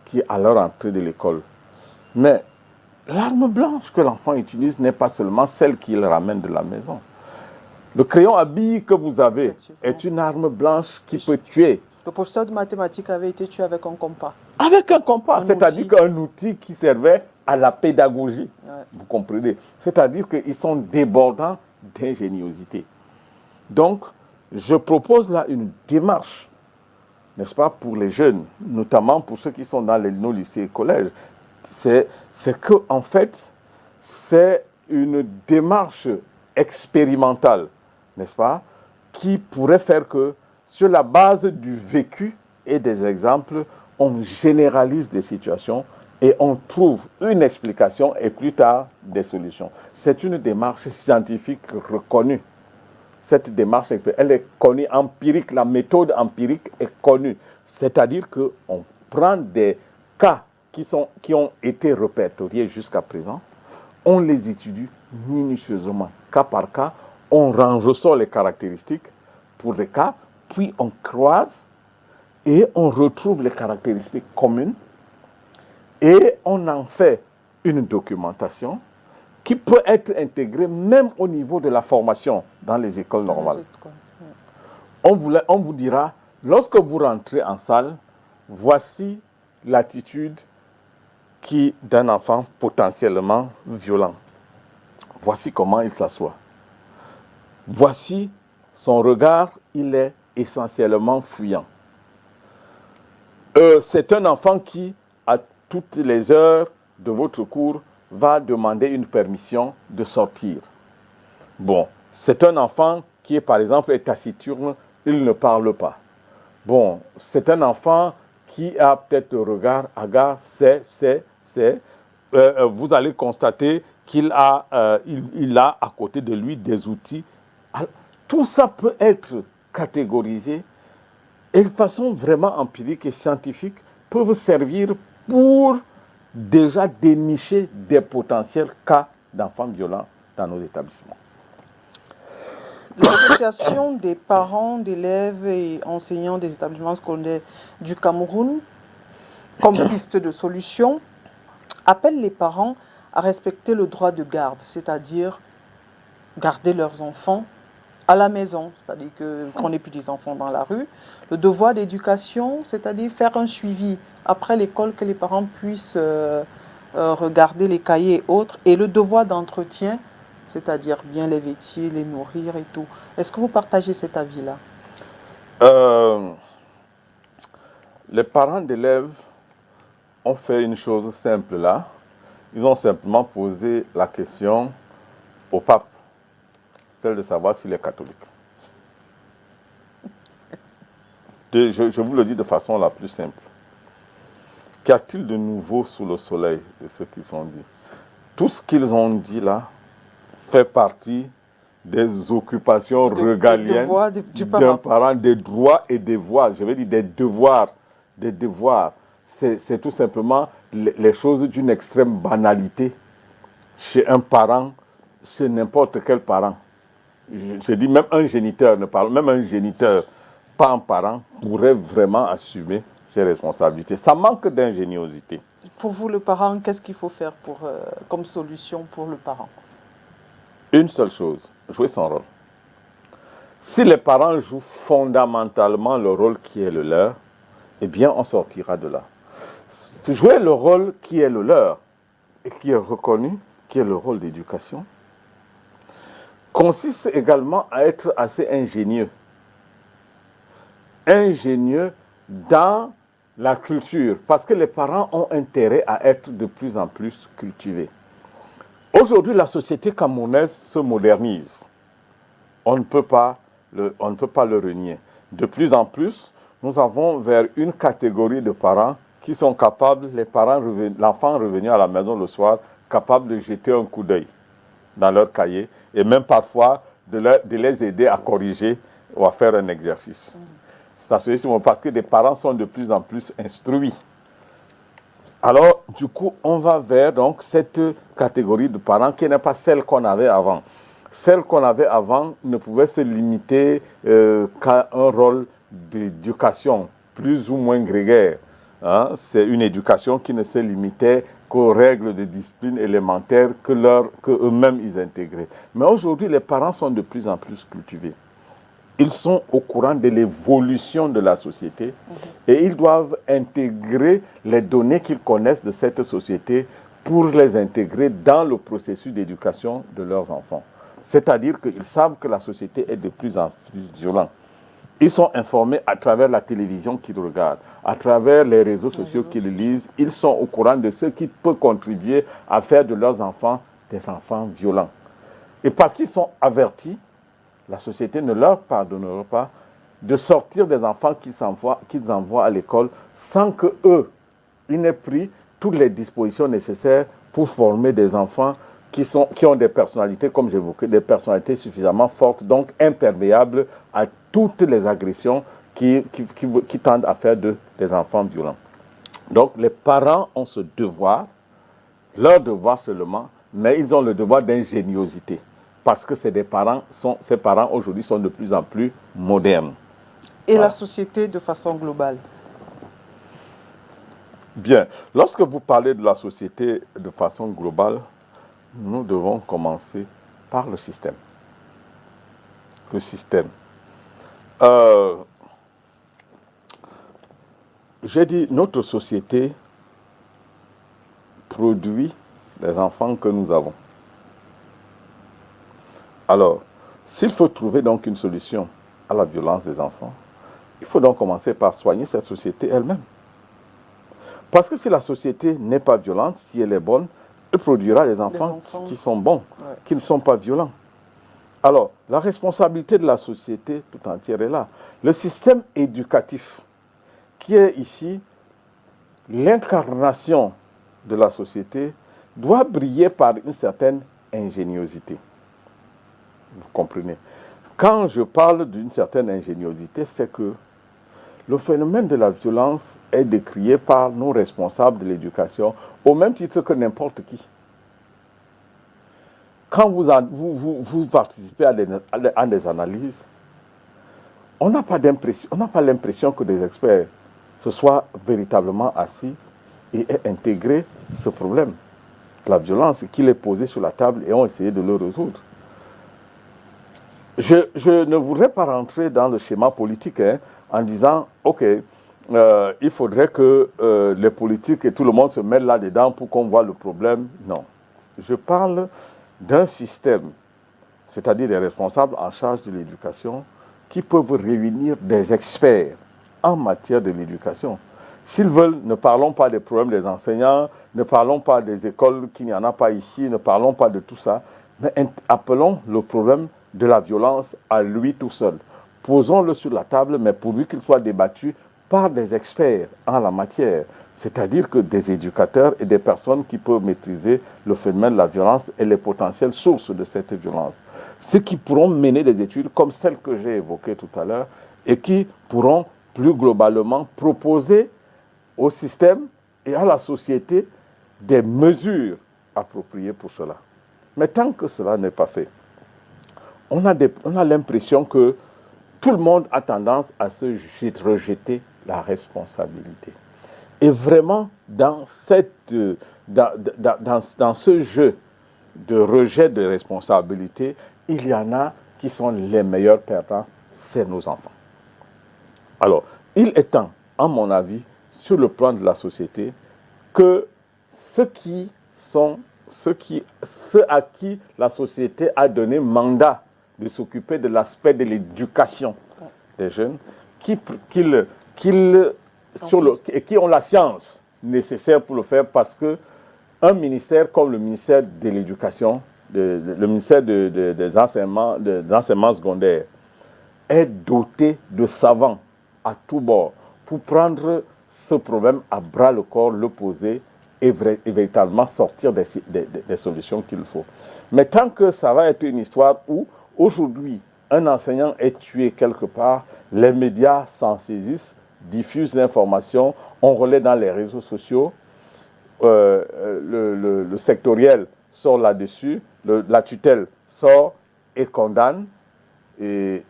qui à leur entrée de l'école, mais l'arme blanche que l'enfant utilise n'est pas seulement celle qu'il ramène de la maison. Le crayon à billes que vous avez est une arme blanche qui peut tuer. Le professeur de mathématiques avait été tué avec un compas. Avec un compas, c'est-à-dire qu'un outil qui servait à la pédagogie. Ouais. Vous comprenez? C'est-à-dire qu'ils sont débordants d'ingéniosité. Donc, je propose là une démarche, n'est-ce pas, pour les jeunes, notamment pour ceux qui sont dans nos lycées et collèges. C'est qu'en fait, c'est une démarche expérimentale, n'est-ce pas, qui pourrait faire que, sur la base du vécu et des exemples, on généralise des situations et on trouve une explication et plus tard des solutions. C'est une démarche scientifique reconnue. Cette démarche, elle est connue, empirique, la méthode empirique est connue. C'est-à-dire qu'on prend des cas qui ont été répertoriés jusqu'à présent, on les étudie minutieusement, cas par cas, on ressort les caractéristiques pour les cas, puis on croise et on retrouve les caractéristiques communes et on en fait une documentation qui peut être intégrée même au niveau de la formation dans les écoles normales. On vous dira, lorsque vous rentrez en salle, voici l'attitude d'un enfant potentiellement violent. Voici comment il s'assoit. Voici son regard, il est essentiellement fuyant. C'est un enfant qui, à toutes les heures de votre cours, va demander une permission de sortir. Bon, c'est un enfant qui, par exemple, est taciturne, il ne parle pas. Bon, c'est un enfant qui a peut-être le regard hagard, vous allez constater qu'il a, il a à côté de lui des outils. Alors, tout ça peut être catégorisé et de façon vraiment empirique et scientifique peuvent servir pour déjà dénicher des potentiels cas d'enfants violents dans nos établissements. L'Association des parents d'élèves et enseignants des établissements scolaires du Cameroun, comme piste de solution, appelle les parents à respecter le droit de garde, c'est-à-dire garder leurs enfants à la maison, c'est-à-dire qu'on n'ait plus des enfants dans la rue. Le devoir d'éducation, c'est-à-dire faire un suivi après l'école, que les parents puissent regarder les cahiers et autres, et le devoir d'entretien, c'est-à-dire bien les vêtir, les nourrir et tout. Est-ce que vous partagez cet avis-là? Les parents d'élèves ont fait une chose simple là. Ils ont simplement posé la question au pape, celle de savoir s'il est catholique. Je vous le dis de façon la plus simple. Qu'y a-t-il de nouveau sous le soleil de ce qu'ils ont dit? tout ce qu'ils ont dit là fait partie des occupations régaliennes d'un parent, des droits et devoirs. Je veux dire des devoirs. Des devoirs. C'est tout simplement les choses d'une extrême banalité chez un parent, chez n'importe quel parent. Je dis même un géniteur, même un géniteur, pas un parent, pourrait vraiment assumer ses responsabilités. Ça manque d'ingéniosité. Pour vous, le parent, qu'est-ce qu'il faut faire comme solution pour le parent? Une seule chose, jouer son rôle. Si les parents jouent fondamentalement le rôle qui est le leur, eh bien, on sortira de là. Jouer le rôle qui est le leur et qui est reconnu, qui est le rôle d'éducation, consiste également à être assez ingénieux. Ingénieux dans la culture, parce que les parents ont intérêt à être de plus en plus cultivés. Aujourd'hui, la société camerounaise se modernise. On ne peut pas le renier. De plus en plus, nous avons vers une catégorie de parents qui sont capables, l'enfant revenu à la maison le soir, capable de jeter un coup d'œil dans leur cahier et même parfois de les aider à corriger ou à faire un exercice. C'est parce que les parents sont de plus en plus instruits. Alors, du coup, on va vers donc, cette catégorie de parents qui n'est pas celle qu'on avait avant. Celle qu'on avait avant ne pouvait se limiter qu'à un rôle d'éducation plus ou moins grégaire. Hein? C'est une éducation qui ne se limitait qu'aux règles de discipline élémentaires qu'eux-mêmes ils intégraient. Mais aujourd'hui, les parents sont de plus en plus cultivés. Ils sont au courant de l'évolution de la société et ils doivent intégrer les données qu'ils connaissent de cette société pour les intégrer dans le processus d'éducation de leurs enfants. C'est-à-dire qu'ils savent que la société est de plus en plus violente. Ils sont informés à travers la télévision qu'ils regardent, à travers les réseaux sociaux qu'ils lisent. Ils sont au courant de ce qui peut contribuer à faire de leurs enfants des enfants violents. Et parce qu'ils sont avertis, la société ne leur pardonnera pas de sortir des enfants qu'ils envoient à l'école sans qu'eux, ils n'aient pris toutes les dispositions nécessaires pour former des enfants qui ont des personnalités, comme j'évoquais, des personnalités suffisamment fortes, donc imperméables à toutes les agressions qui tendent à faire des enfants violents. Donc les parents ont ce devoir, leur devoir seulement, mais ils ont le devoir d'ingéniosité. Parce que ces parents aujourd'hui sont de plus en plus modernes. Et voilà. La société de façon globale? Bien. Lorsque vous parlez de la société de façon globale, nous devons commencer par le système. Le système. J'ai dit, notre société produit les enfants que nous avons. Alors, s'il faut trouver donc une solution à la violence des enfants, il faut donc commencer par soigner cette société elle-même. Parce que si la société n'est pas violente, si elle est bonne, elle produira des enfants qui sont bons, qui ne sont pas violents. Alors, la responsabilité de la société tout entière est là. Le système éducatif, qui est ici l'incarnation de la société, doit briller par une certaine ingéniosité. Vous comprenez? Quand je parle d'une certaine ingéniosité, c'est que le phénomène de la violence est décrié par nos responsables de l'éducation au même titre que n'importe qui. Quand vous participez à des analyses, on n'a pas l'impression que des experts se soient véritablement assis et aient intégré ce problème de la violence qu'il est posé sur la table et ont essayé de le résoudre. Je ne voudrais pas rentrer dans le schéma politique en disant, OK, il faudrait que les politiques et tout le monde se mêlent là-dedans pour qu'on voit le problème. Non. Je parle d'un système, c'est-à-dire des responsables en charge de l'éducation, qui peuvent réunir des experts en matière de l'éducation. S'ils veulent, ne parlons pas des problèmes des enseignants, ne parlons pas des écoles qu'il n'y en a pas ici, ne parlons pas de tout ça, mais appelons le problème de la violence à lui tout seul. Posons-le sur la table, mais pourvu qu'il soit débattu par des experts en la matière, c'est-à-dire que des éducateurs et des personnes qui peuvent maîtriser le phénomène de la violence et les potentielles sources de cette violence. Ceux qui pourront mener des études comme celles que j'ai évoquées tout à l'heure et qui pourront plus globalement proposer au système et à la société des mesures appropriées pour cela. Mais tant que cela n'est pas fait, on a l'impression que tout le monde a tendance à se rejeter la responsabilité. Et vraiment, dans ce jeu de rejet de responsabilité, il y en a qui sont les meilleurs perdants, c'est nos enfants. Alors, il est temps, à mon avis, sur le plan de la société, que ceux à qui la société a donné mandat de s'occuper de l'aspect de l'éducation des jeunes, qui ont la science nécessaire pour le faire, parce qu'un ministère comme le ministère de l'Éducation, le ministère des enseignements secondaires, est doté de savants à tous bords pour prendre ce problème à bras le corps, le poser et véritablement sortir des solutions qu'il faut. Mais tant que ça va être une histoire où, aujourd'hui, un enseignant est tué quelque part, les médias s'en saisissent, diffusent l'information, on relaie dans les réseaux sociaux, le sectoriel sort là-dessus, la tutelle sort et condamne et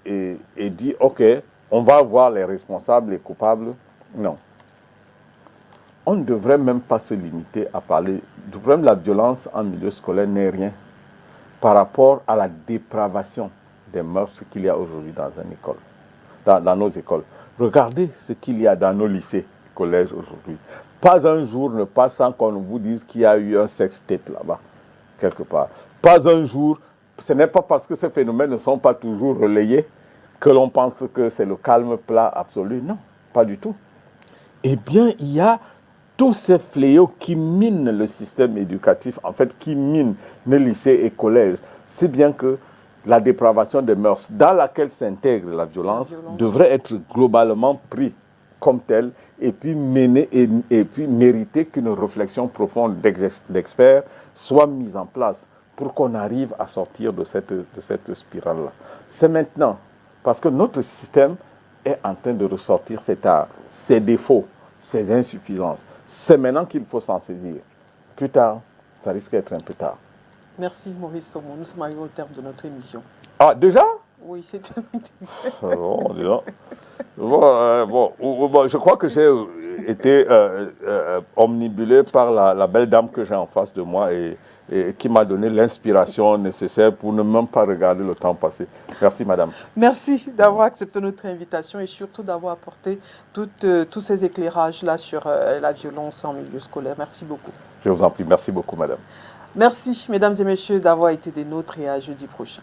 dit « Ok, on va voir les responsables, les coupables ». Non. On ne devrait même pas se limiter à parler du problème de la violence en milieu scolaire n'est rien par rapport à la dépravation des mœurs qu'il y a aujourd'hui dans nos écoles. Regardez ce qu'il y a dans nos lycées, collèges aujourd'hui. Pas un jour ne passe sans qu'on vous dise qu'il y a eu un sex-tape là-bas, quelque part. Pas un jour, ce n'est pas parce que ces phénomènes ne sont pas toujours relayés que l'on pense que c'est le calme plat absolu. Non, pas du tout. Eh bien, il y a tous ces fléaux qui minent le système éducatif, en fait, qui minent les lycées et collèges. C'est bien que la dépravation des mœurs, dans laquelle s'intègre la violence, devrait être globalement prise comme telle, et puis mener et puis mériter qu'une réflexion profonde d'experts soit mise en place pour qu'on arrive à sortir de cette spirale-là. C'est maintenant, parce que notre système est en train de ressortir ses défauts, ses insuffisances. C'est maintenant qu'il faut s'en saisir. Plus tard, ça risque d'être un peu tard. Merci Maurice Sommo. Nous sommes arrivés au terme de notre émission. Ah, déjà? Oui, c'est bon, dis donc. Bon, je crois que j'ai été omnibulé par la belle dame que j'ai en face de moi et qui m'a donné l'inspiration nécessaire pour ne même pas regarder le temps passer. Merci, madame. Merci d'avoir accepté notre invitation et surtout d'avoir apporté tous ces éclairages-là sur la violence en milieu scolaire. Merci beaucoup. Je vous en prie. Merci beaucoup, madame. Merci, mesdames et messieurs, d'avoir été des nôtres et à jeudi prochain.